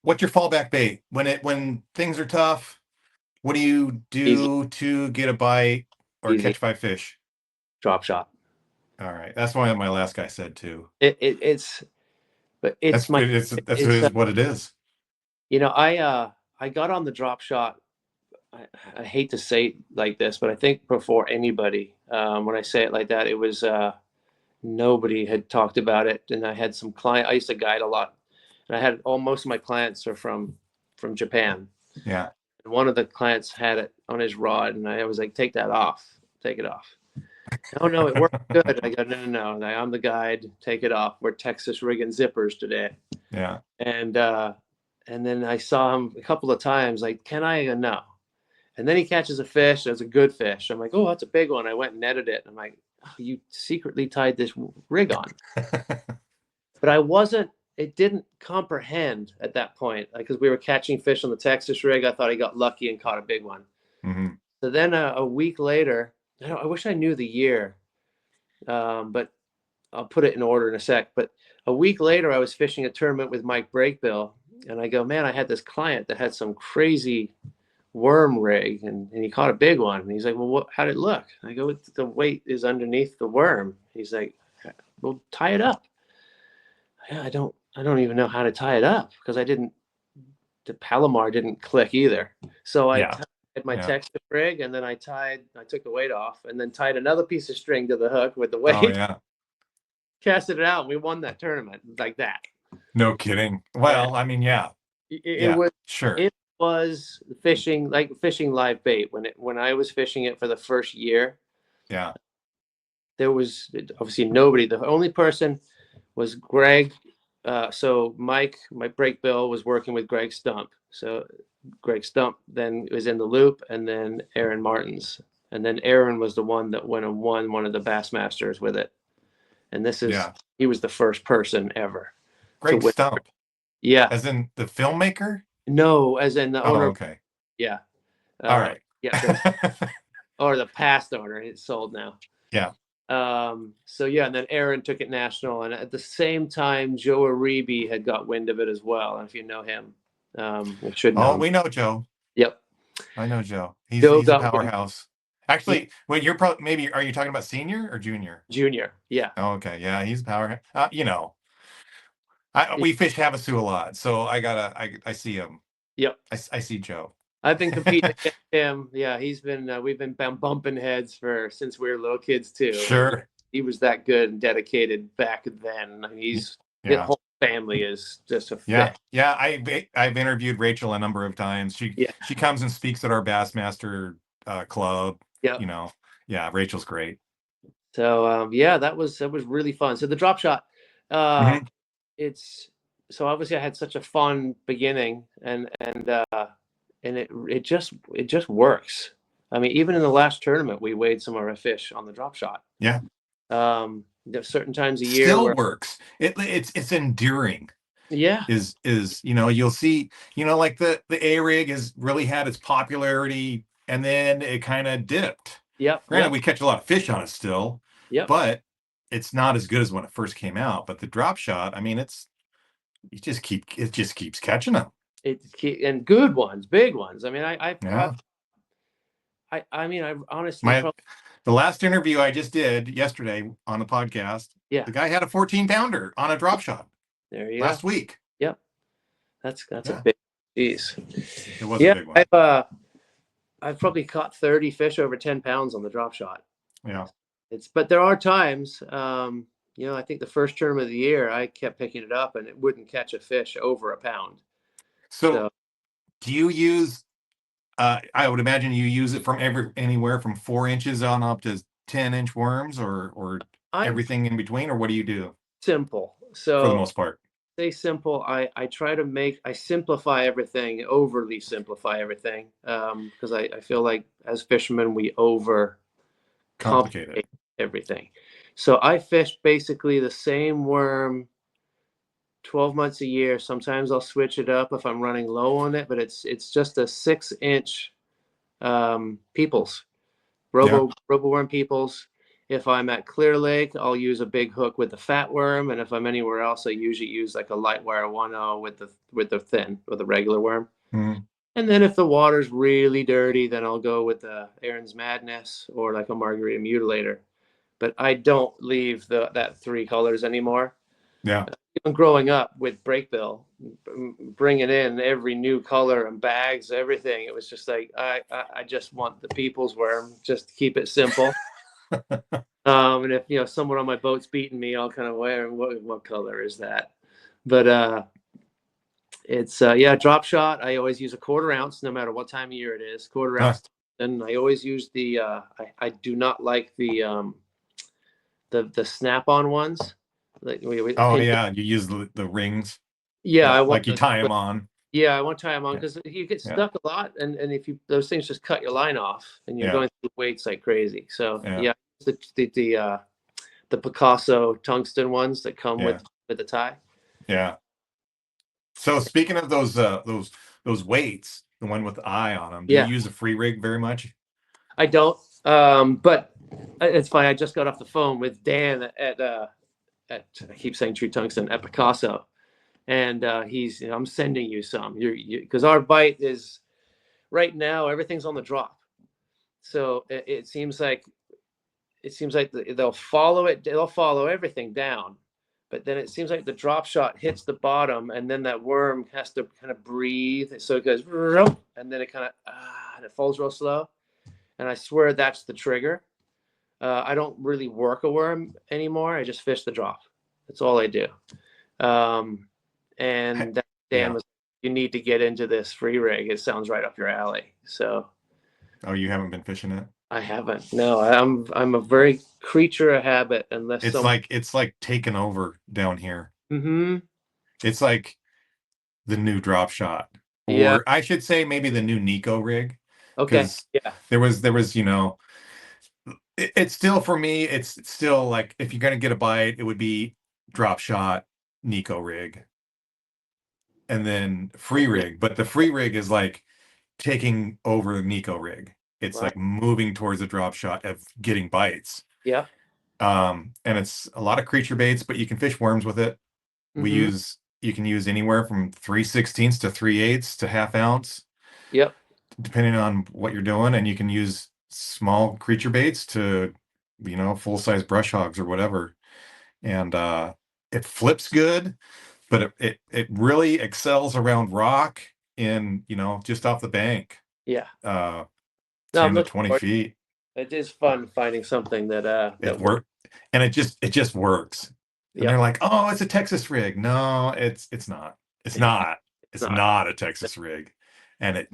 What's your fallback bait when things are tough? What do you do to get a bite or catch 5 fish? Drop shot. All right, that's what my last guy said too. It's what it is. You know, I got on the drop shot. I hate to say it like this, but I think before anybody, when I say it like that, it was nobody had talked about it, and I had some I used to guide a lot. And I had most of my clients are from Japan. Yeah. And one of the clients had it on his rod, and I was like, take it off. No, it worked good. I go, no. I'm the guide. Take it off. We're Texas rigging zippers today. Yeah. And then I saw him a couple of times. Like, can I? Go, no. And then he catches a fish. That's a good fish. I'm like, oh, that's a big one. I went and netted it. I'm like, oh, you secretly tied this rig on. But I wasn't. It didn't comprehend at that point, because we were catching fish on the Texas rig. I thought he got lucky and caught a big one. Mm-hmm. So then a week later, I wish I knew the year, but I'll put it in order in a sec. But a week later, I was fishing a tournament with Mike Brakebill, and I go, man, I had this client that had some crazy worm rig, and he caught a big one. And he's like, well, how did it look? I go, the weight is underneath the worm. He's like, well, tie it up. Yeah, I don't even know how to tie it up, because the Palomar didn't click either. So I tied my Texas rig, and then I took the weight off, and then tied another piece of string to the hook with the weight. Oh, yeah. Casted it out, and we won that tournament like that. No kidding. Well, I mean, it was fishing live bait. When I was fishing it for the first year, there was obviously nobody. The only person was Greg So Mike, my break bill, was working with Greg Stump. So Greg Stump then was in the loop, and then Aaron Martins. And then Aaron was the one that went and won one of the Bassmasters with it. And this is, he was the first person ever. Greg Stump. Yeah. As in the filmmaker? No, as in the owner. Okay. Yeah. All right. Yeah. Or the past owner. It's sold now. Yeah. So yeah, and then Aaron took it national, and at the same time, Joe Aribi had got wind of it as well. And if you know him, we should know. Oh, we know Joe. Yep. I know Joe. He's a powerhouse. Actually, wait, you're probably, maybe, are you talking about senior or junior? Junior. Yeah. Oh, okay. Yeah, he's a powerhouse. You know, we fish Havasu a lot, so I see him. Yep. I see Joe. I've been competing against him. Yeah, he's been. We've been bumping heads since we were little kids too. Sure. He was that good and dedicated back then. His whole family is just a fit. Yeah. I've interviewed Rachel a number of times. She comes and speaks at our Bassmaster club. Yeah. You know. Yeah, Rachel's great. So that was really fun. So the drop shot, it's so obviously I had such a fun beginning, and it just works. I mean, even in the last tournament, we weighed some of our fish on the drop shot. Yeah. There's certain times a year still works. It's enduring. Yeah. Is you'll see, like the A rig has really had its popularity, and then it kind of dipped. Yep. Granted, we catch a lot of fish on it still. Yep. But it's not as good as when it first came out. But the drop shot, I mean, it just keeps catching them. And good ones, big ones. I mean, I honestly, the last interview I just did yesterday on the podcast, the guy had a 14-pounder on a drop shot. There you last week. Yep, that's a big piece. It was a big one. I've probably caught 30 fish over 10 pounds on the drop shot. Yeah, but there are times, I think the first tournament of the year, I kept picking it up and it wouldn't catch a fish over a pound. So do you use, I would imagine you use it from anywhere from 4 inches on up to 10-inch worms, or everything in between, or what do you do? Simple. So for the most part, say simple. I try to simplify everything, overly simplify everything, because I feel like as fishermen we over complicate everything. So I fish basically the same worm 12 months a year. Sometimes I'll switch it up if I'm running low on it, but it's just a 6-inch peoples, robo worm peoples. If I'm at Clear Lake, I'll use a big hook with the fat worm, and if I'm anywhere else, I usually use like a light wire 1/0 with the thin, with the regular worm. Mm-hmm. And then if the water's really dirty, then I'll go with the Aaron's Madness or like a Margarita Mutilator. But I don't leave that 3 colors anymore. Yeah. Even growing up with Breakbill, bringing in every new color and bags, everything, it was just like I just want the people's worm, just to keep it simple. And if someone on my boat's beating me, I'll kind of wear what color is that? But it's drop shot. I always use a 1/4 ounce, no matter what time of year it is. 1/4 ounce. And I always use the I do not like the snap-on ones. Like you use the rings. Yeah, I want you tie them on. Yeah, I want to tie them on because you get stuck a lot, and if those things just cut your line off, and you're going through weights like crazy. So the Picasso tungsten ones that come with the tie. Yeah. So speaking of those weights, the one with the eye on them, do you use a free rig very much? I don't, but it's fine. I just got off the phone with Dan at I keep saying True Tungsten, at Picasso, and he's I'm sending you some. Because our bite is right now everything's on the drop, so it seems like they'll follow it. They'll follow everything down, but then it seems like the drop shot hits the bottom, and then that worm has to kind of breathe. So it goes, and then it kind of and it falls real slow. And I swear that's the trigger. I don't really work a worm anymore. I just fish the drop. That's all I do. And Dan was, you need to get into this free rig. It sounds right up your alley. So. Oh, you haven't been fishing it? I haven't. No, I'm a very creature of habit. Unless it's like taken over down here. Mm-hmm. It's like the new drop shot, Yeah. or I should say maybe the new Nico rig, Okay. because Yeah. there was it's still, for me, it's still like, if you're gonna get a bite, it would be drop shot, Nico rig, and then free rig. But the free rig is like taking over the Nico rig. It's Right. like moving towards the drop shot of getting bites. Yeah. And it's a lot of creature baits, but you can fish worms with it. Mm-hmm. You can use anywhere from 3/16 to 3/8 to half ounce, Yep. depending on what you're doing. And you can use small creature baits to, full-size brush hogs or whatever. And it flips good, but it really excels around rock in, just off the bank, Yeah. uh No, I'm 10 to looking 20 forward. feet. It is fun finding something that It works. work and it just works. And they're Yep. like, "Oh, it's a Texas rig." No, it's not. It's not. It's It's not. not a Texas rig. And it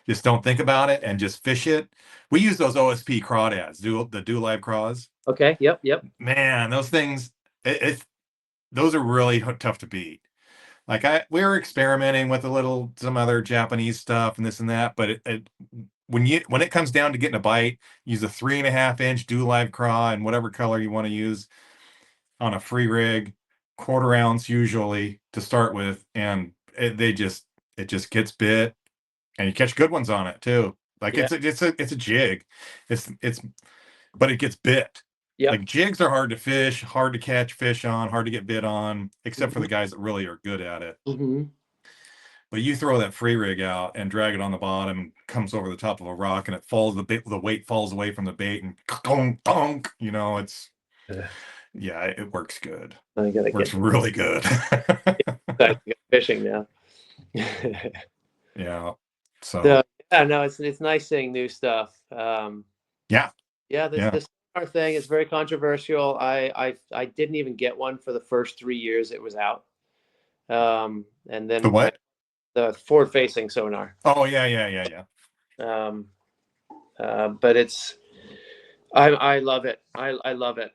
just don't think about it and just fish it. We use those OSP crawdads, the Do Live craws. Okay. Yep. Yep. Man, those things, those are really tough to beat. Like, we were experimenting with some other Japanese stuff and this and that, but when it comes down to getting a bite, use a 3.5-inch Do Live craw in whatever color you want to use on a free rig, quarter ounce usually to start with, and it just gets bit, and you catch good ones on it too. Like, Yeah. it's a jig, it's but it gets bit. Yep. Like, jigs are hard to fish, hard to catch fish on, hard to get bit on, except for Mm-hmm. the guys that really are good at it. Mm-hmm. But you throw that free rig out and drag it on the bottom, comes over the top of a rock, and the weight falls away from the bait, and donk, donk, yeah, it works good. I gotta Works get really good. fishing now. Yeah. So, So yeah, no, it's nice seeing new stuff. yeah, Yeah, yeah. this sonar thing is very controversial. I didn't even get one for the first 3 years it was out. And The then what? the forward facing sonar. Oh, yeah. Um, but I love it. I love it.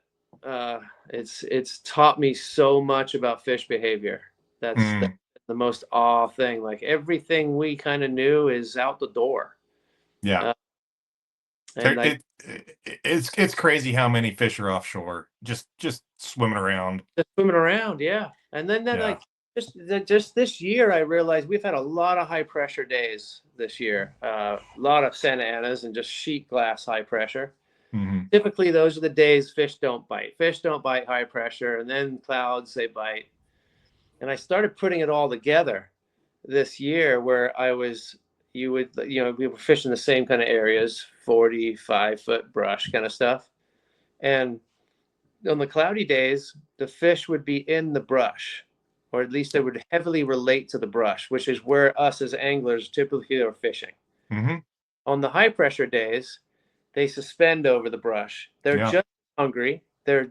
It's taught me so much about fish behavior. That's Mm, the most awe thing. Like, everything we kind of knew is out the door. yeah. Uh, and I It's crazy how many fish are offshore, just swimming around. just swimming around, yeah. And then Yeah. like just this year, I realized we've had a lot of high pressure days this year. A lot of Santa Anas and just sheet glass high pressure. Hmm. Typically, those are the days fish don't bite. Fish don't bite high pressure, and then clouds they bite. And I started putting it all together this year, where we were fishing the same kind of areas, 45-foot brush kind of stuff, and on the cloudy days, the fish would be in the brush, or at least they would heavily relate to the brush, which is where us as anglers typically are fishing. Hmm. On the high pressure days, they suspend over the brush. They're Yeah. just hungry. They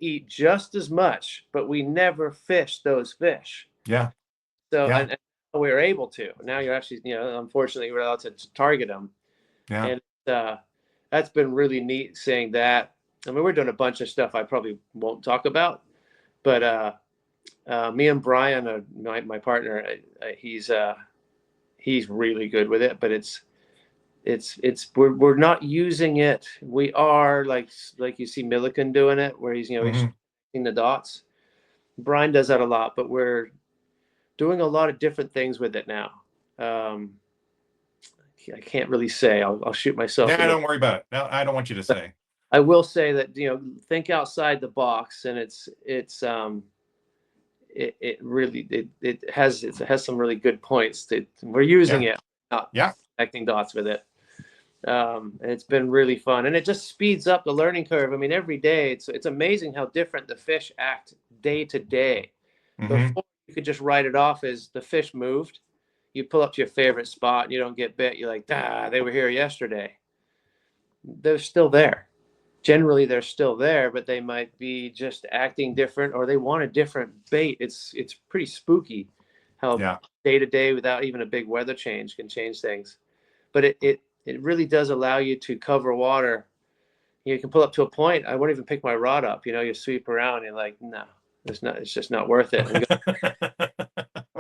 eat just as much, but we never fish those fish. Yeah. So Yeah. and we're able to. Now you're actually, unfortunately, we're allowed to target them, Yeah. and that's been really neat seeing that. I mean, we're doing a bunch of stuff I probably won't talk about, but me and Brian, my partner, he's really good with it. But we're not using it. We are like you see Milliken doing it, where he's Hmm. connecting the dots. Brian does that a lot, but we're doing a lot of different things with it now. Um, I can't really say. I'll shoot myself Yeah, in the. don't worry about it. No, I don't want you to say. I will say that think outside the box, and it really it has some really good points. We're using Yeah. it, not Yeah. connecting dots with it. And it's been really fun, and it just speeds up the learning curve. I mean, every day it's amazing how different the fish act day to day. Hmm. Before, you could just write it off as the fish moved. You pull up to your favorite spot and you don't get bit. You're like, they were here yesterday. They're still there. Generally, they're still there, but they might be just acting different, or they want a different bait. It's pretty spooky how Yeah. day to day, without even a big weather change, can change things. But it really does allow you to cover water. You can pull up to a point. I won't even pick my rod up. You sweep around and you're like, no, It's just not worth it.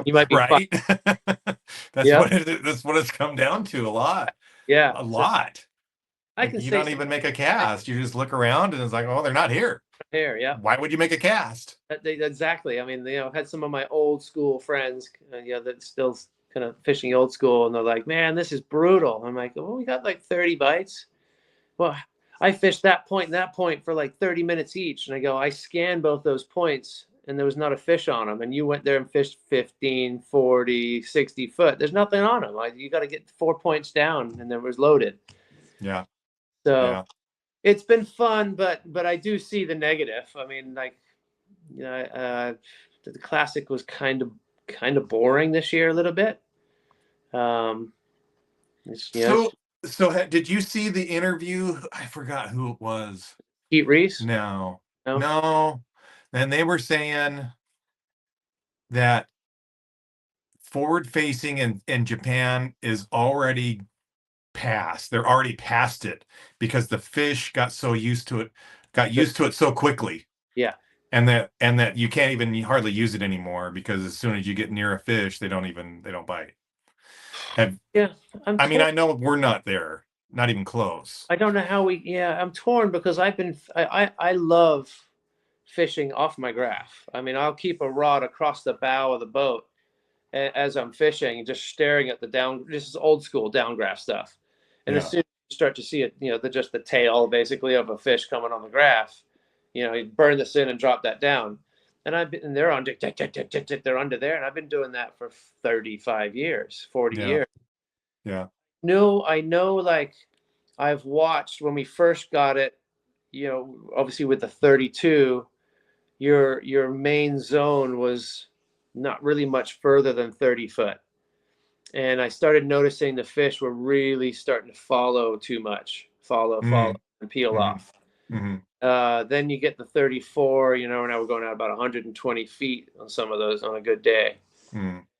You might be right. That's yeah. that's what it's come down to a lot. Yeah. A lot. I Like can you say don't even make a cast. You just look around and it's like, oh, they're not here. here. Yeah. Why would you make a cast? Exactly. I mean, I had some of my old school friends, that still kind of fishing old school, and they're like, "Man, this is brutal." I'm like, "Well, we got like 30 bites." Well, I fished that point and that point for like 30 minutes each, and I go, I scanned both those points, and there was not a fish on them. And you went there and fished 15, 40, 60 foot. There's nothing on them. You got to get 4 points down, and there was loaded. Yeah. So. Yeah. It's been fun, but I do see the negative. I mean, like, the classic was kind of boring this year a little bit. So did you see the interview? I forgot who it was. Pete Reese? No. And they were saying that forward facing in Japan is already past. They're already past it because the fish got used to it so quickly. Yeah. And that you can't even hardly use it anymore because as soon as you get near a fish, they don't bite. Yeah. I mean, I know we're not there, not even close. I don't know how I'm torn because I love fishing off my graph. I mean, I'll keep a rod across the bow of the boat as I'm fishing, just staring at this is old school down graph stuff. And as soon as you start to see it, just the tail basically of a fish coming on the graph, you burn this in and drop that down. And they're on, they're under there. And I've been doing that for 35 years, 40 years. Yeah. No, I know, like I've watched when we first got it, obviously with the 32, your main zone was not really much further than 30 foot. And I started noticing the fish were really starting to follow too much, follow and peel off. Then you get the 34, now we're going out about 120 feet on some of those on a good day.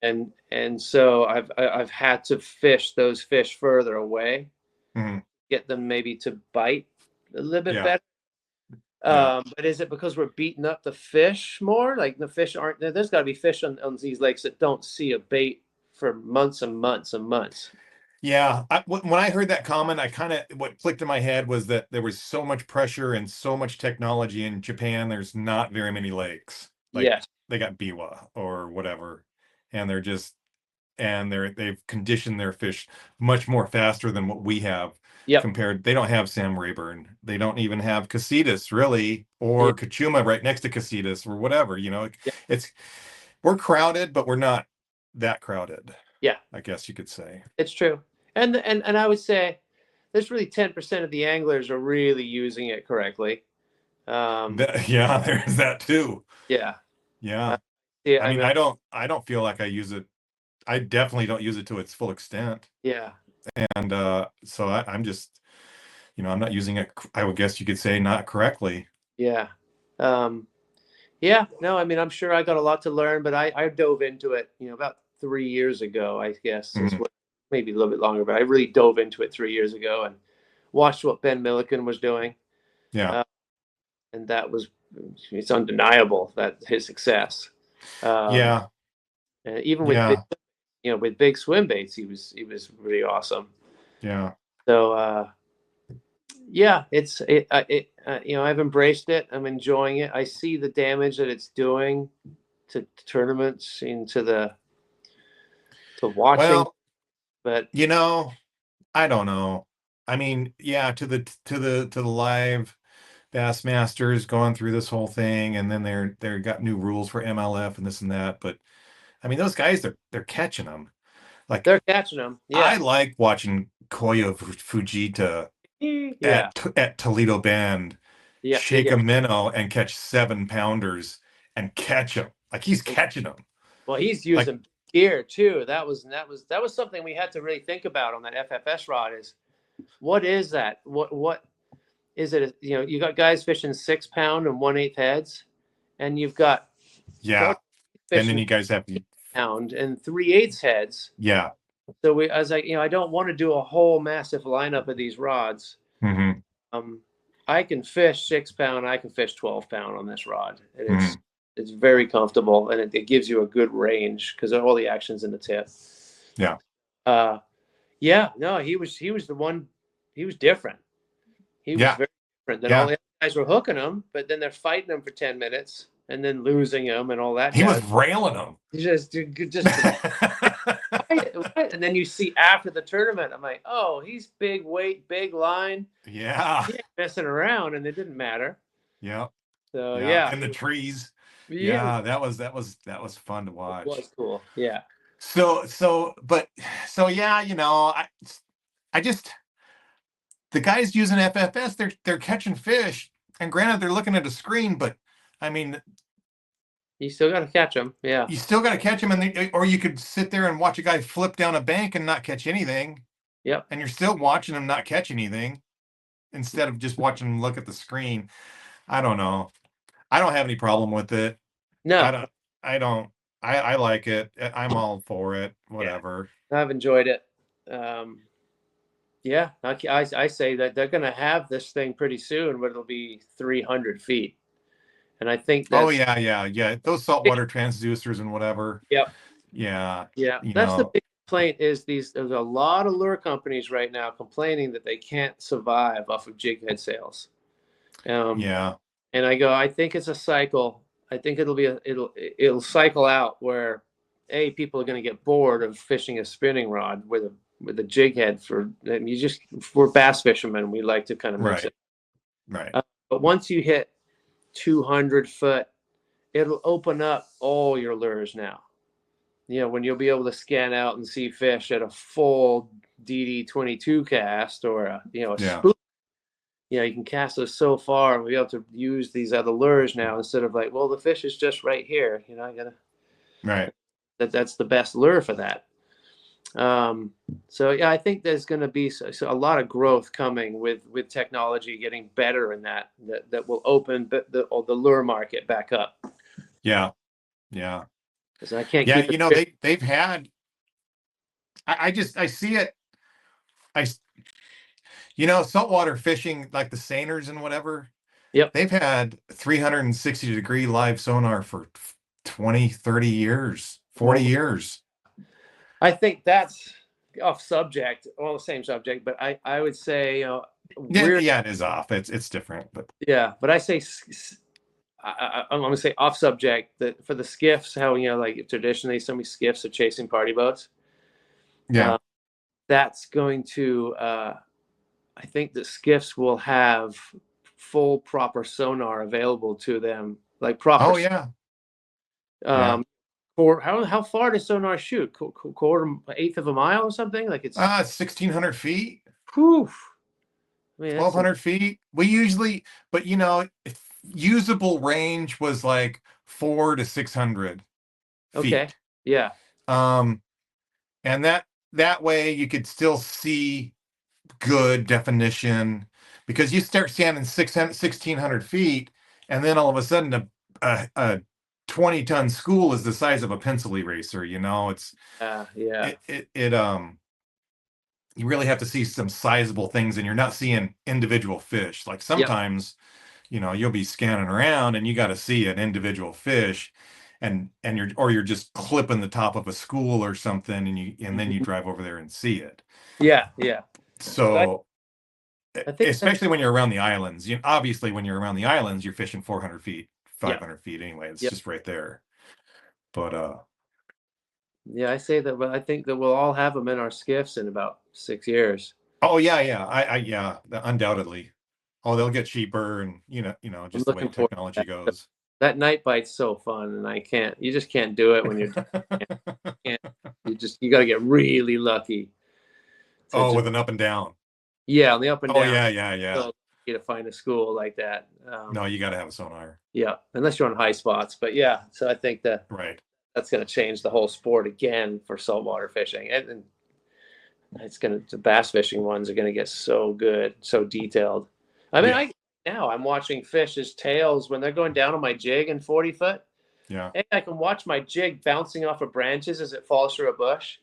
And so I've had to fish those fish further away, get them maybe to bite a little bit better. But is it because we're beating up the fish more? Like the fish there's got to be fish on these lakes that don't see a bait for months and months and months. Yeah. When I heard that comment, what clicked in my head was that there was so much pressure and so much technology in Japan. There's not very many lakes. They got biwa or whatever. And they've conditioned their fish much more faster than what we have. Compared, they don't have Sam Rayburn. They don't even have Casitas really, or Kachuma right next to Casitas or whatever. We're crowded, but we're not that crowded. Yeah, I guess you could say it's true. And I would say there's really 10% of the anglers are really using it correctly. There's that too. Yeah. I mean, I don't feel like I use it. I definitely don't use it to its full extent. Yeah. And so I'm just, I'm not using it, I would guess you could say, not correctly. Yeah. Yeah. No, I mean, I'm sure I got a lot to learn, but I dove into it, about 3 years ago, I guess, maybe a little bit longer, but I really dove into it 3 years ago and watched what Ben Milliken was doing. Yeah. And it's undeniable that his success. And even with with big swim baits, he was really awesome. Yeah. So I've embraced it. I'm enjoying it. I see the damage that it's doing to tournaments, to watching. Well, but I don't know. I mean, to the live Bassmasters going through this whole thing, and then they're got new rules for MLF and this and that. But I mean, those guys, they're catching them. Like they're catching them. Yeah. I like watching Koya Fujita at Toledo Bend shake a minnow and catch 7-pounders and catch them. Like he's catching them. Well, he's using gear too. That was something we had to really think about on that FFS rod. Is what is that? What is it? You got guys fishing 6-pound and 1/8 heads, and you've got and then you guys have pound and 3/8 heads. Yeah. So I was like, I don't want to do a whole massive lineup of these rods. I can fish 6-pound. I can fish 12-pound on this rod. It's very comfortable, and it gives you a good range because all the action's in the tip. Yeah. Yeah. No, he was the one. He was different. He was very different than all the other guys were hooking him, but then they're fighting him for 10 minutes and then losing him and all that. He was railing him. Just and then you see after the tournament, I'm like, oh, he's big weight, big line. Yeah. He ain't messing around, and it didn't matter. Yeah. So in the trees. Yeah, that was fun to watch. It was cool. Yeah. So yeah, I just, the guys using FFS, they're catching fish, and granted they're looking at a screen, but I mean, you still got to catch them. Yeah, you still got to catch them, or you could sit there and watch a guy flip down a bank and not catch anything. Yep. And you're still watching him not catch anything, instead of just watching him look at the screen. I don't know. I don't have any problem with it. No, I don't. I like it. I'm all for it. Whatever. Yeah, I've enjoyed it. Yeah, I say that they're going to have this thing pretty soon, but it'll be 300 feet. And I think that's, oh yeah. Those saltwater transducers and whatever. Yep. Yeah. That's the big complaint is there's a lot of lure companies right now complaining that they can't survive off of jig head sales. Yeah. And I think it's a cycle. I think it'll cycle out where people are going to get bored of fishing a spinning rod with a jig head we're bass fishermen. We like to kind of mix it. Right. But once you hit 200 foot, it'll open up all your lures now. When you'll be able to scan out and see fish at a full DD22 cast or a spoon. You can cast those so far, and we'll be able to use these other lures now instead of like, well, the fish is just right here. I gotta. Right. That's the best lure for that. So yeah, I think there's going to be a lot of growth coming with technology getting better in that will open the lure market back up. Yeah. Because I can't keep they've had. I see it. Saltwater fishing, like the seiners and whatever. Yep. They've had 360-degree live sonar for 20, 30 years, 40 years. I think that's off subject, all the same subject, but I would say, it is off. It's different, but yeah, but I say, I'm going to say off subject that for the skiffs, how, like traditionally so many skiffs are chasing party boats. Yeah. That's going to, I think the skiffs will have full proper sonar available to them, like proper. Oh yeah. Or how far does sonar shoot? Quarter, eighth of a mile or something? Like it's 1,600 feet. Whew. 1,200 feet. We usually, but usable range was like 400 to 600 feet. Okay. Yeah. And that way you could still see good definition, because you start standing 1,600 feet, and then all of a sudden a 20-ton school is the size of a pencil eraser. It's you really have to see some sizable things, and you're not seeing individual fish. Like sometimes, you'll be scanning around and you got to see an individual fish, and you're just clipping the top of a school or something, and then you drive over there and see it. Yeah. So I think especially when you're around the islands, obviously when you're around the islands, you're fishing 400 feet, 500 feet anyway. It's just right there. But yeah, I say that, but I think that we'll all have them in our skiffs in about 6 years. Oh yeah, undoubtedly. Oh, they'll get cheaper, and just the way technology goes. That night bite's so fun, and you just can't do it when you got to get really lucky. With an up and down. Yeah, on the up and down. Oh yeah. So to find a school like that. No, you got to have a sonar. Yeah, unless you're on high spots. But yeah, so I think that's going to change the whole sport again for saltwater fishing, and the bass fishing ones are going to get so good, so detailed. I mean, I'm watching fish's tails when they're going down on my jig in 40 foot. Yeah. And I can watch my jig bouncing off of branches as it falls through a bush.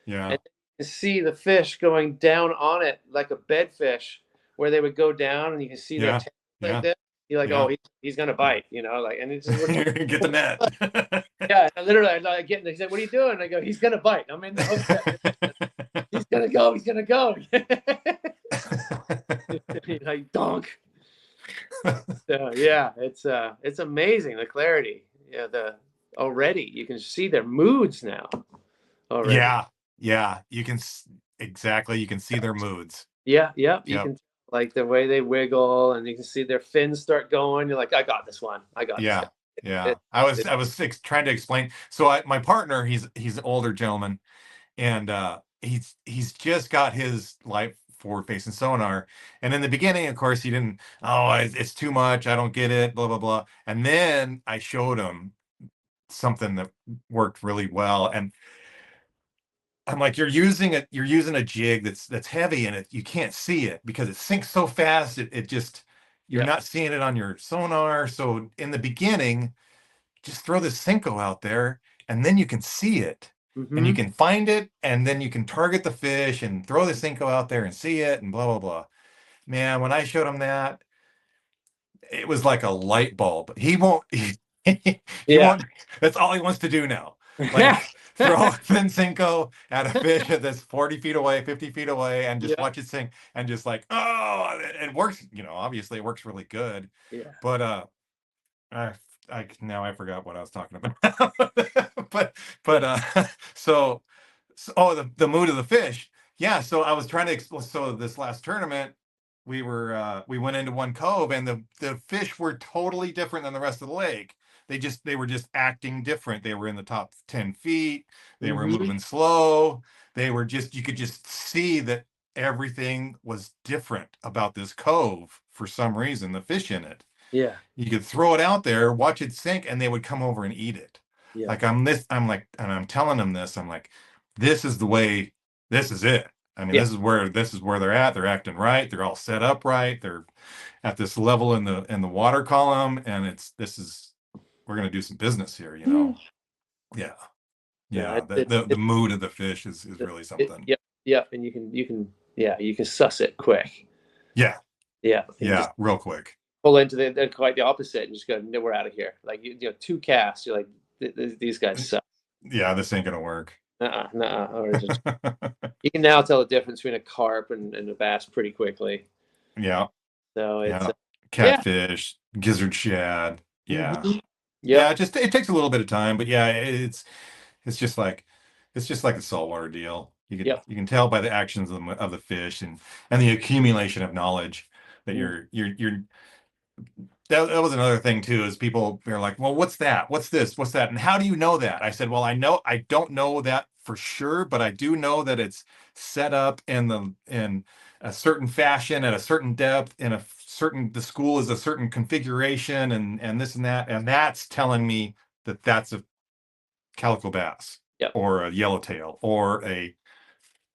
Yeah. And you can see the fish going down on it like a bedfish, where they would go down, and you can see their tail like this. You're like, Yeah. oh, he's gonna bite, like, and it's just Get the net. yeah, literally, I get, and they said, "What are you doing?" And I go, "He's gonna bite." I'm in the hook set. He's gonna go. He's gonna go. Like donk. So yeah, it's amazing the clarity. Yeah, already you can see their moods now. Already. Yeah. You can exactly. You can see their moods. Yeah. You Yep. can like the way they wiggle, and you can see their fins start going. You're like, I got this one. I got this guy. Yeah. I was trying to explain. So my partner, he's an older gentleman, and he's just got his light forward facing sonar. And in the beginning, of course, he didn't. Oh, it's too much. I don't get it. Blah blah blah. And then I showed him something that worked really well, and I'm like, you're using a jig that's heavy, and you can't see it because it sinks so fast. It just, you're not seeing it on your sonar. So in the beginning, just throw the Cinco out there, and then you can see it, and you can find it, and then you can target the fish and throw the Cinco out there and see it, and blah blah blah. Man, when I showed him that, it was like a light bulb. He won't. He won't. That's all he wants to do now. Like throw a thin Cinco at a fish that's 40 feet away, 50 feet away, and just watch it sink, and just like, oh, it works. Obviously it works really good. Yeah. But now I forgot what I was talking about. but so the mood of the fish. Yeah, so I was trying to explain. So this last tournament, we went into one cove, and the fish were totally different than the rest of the lake. They were just acting different. They were in the top 10 feet. They were moving slow. You could just see that everything was different about this cove for some reason, the fish in it. Yeah. You could throw it out there, watch it sink, and they would come over and eat it. Yeah. Like I'm telling them this. I'm like, this is the way, this is it. I mean, this is where they're at. They're acting right. They're all set up right. They're at this level in the water column, and we're gonna do some business here, Yeah. The mood of the fish is really something. And you can suss it quick. Yeah, real quick. Pull into quite the opposite and just go, no, we're out of here. Like two casts, you're like, these guys suck. Yeah, this ain't gonna work. Or you can now tell the difference between a carp and a bass pretty quickly. Yeah. So it's catfish, gizzard shad. Yeah. It takes a little bit of time, but it's just like a saltwater deal. You can tell by the actions of the fish and the accumulation of knowledge that you're that was another thing too, is people are like, well, what's that? What's this? What's that? And how do you know that? I said, well, I don't know that for sure, but I do know that it's set up in a certain fashion at a certain depth the school is a certain configuration and this and that. And that's telling me that that's a calico bass or a yellowtail or a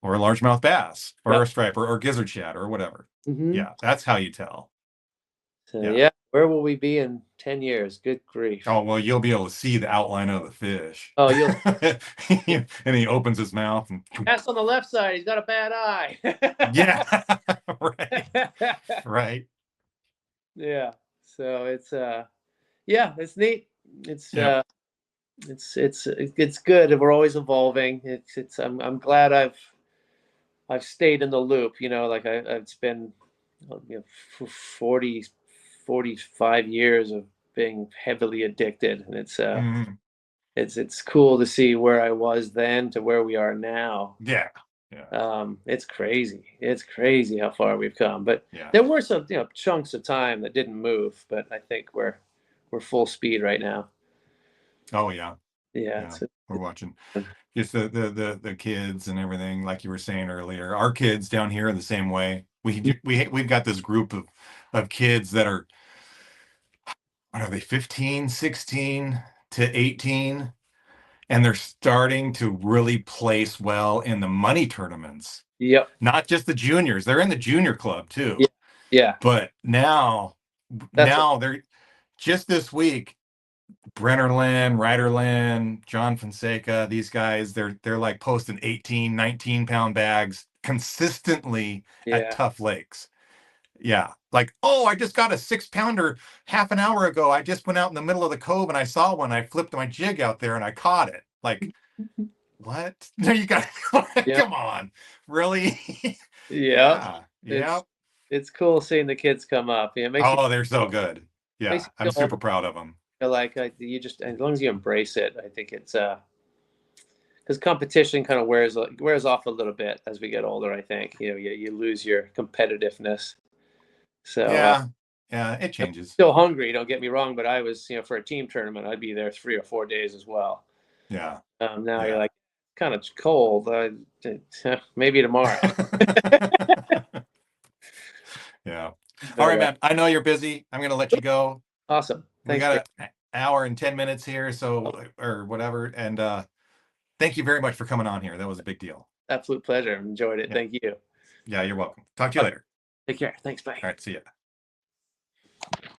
largemouth bass or a striper or gizzard shad or whatever. Yeah, that's how you tell. So where will we be in 10 years? Good grief. Oh, well, you'll be able to see the outline of the fish. Oh, you'll and he opens his mouth and that's on the left side. He's got a bad eye. Yeah. Right. Yeah. So it's it's neat. It's it's good. We're always evolving. I'm glad I've stayed in the loop, like it's been 45 years of being heavily addicted, and it's cool to see where I was then to where we are now. It's crazy. It's crazy how far we've come. But there were some chunks of time that didn't move, but I think we're full speed right now. Oh yeah. We're watching just the kids and everything, like you were saying earlier. Our kids down here are the same way. We've got this group of kids that are, what are they, 15, 16 to 18, and they're starting to really place well in the money tournaments. Not just the juniors. They're in the junior club too. But now they're just this week, Brennerland, Ryderland, John Fonseca, these guys, they're like posting 18, 19 pound bags consistently at tough lakes. Yeah. Like, oh, I just got a 6-pounder half an hour ago. I just went out in the middle of the cove and I saw one. I flipped my jig out there and I caught it. Like, what? No, you got Yeah. come on. Really? Yeah. Yeah. Yeah. It's cool seeing the kids come up. It makes you Oh, they're so good. Yeah. I'm feel super proud of them. like you just, as long as you embrace it, I think it's because competition kind of wears off a little bit as we get older. I think you lose your competitiveness. So Yeah. Yeah. It I'm changes. still hungry. Don't get me wrong, but I was for a team tournament, I'd be there 3 or 4 days as well. Yeah. Now you're Yeah. like kind of cold. Maybe tomorrow. Yeah. All But right, man. I know you're busy. I'm going to let you go. awesome. We Thanks for got an hour and 10 minutes here, so or whatever. And thank you very much for coming on here. That was a big deal. absolute pleasure. Enjoyed it. Yeah. Thank you. Yeah, you're welcome. Talk to you later. Take care. Thanks. Bye. All right, see ya.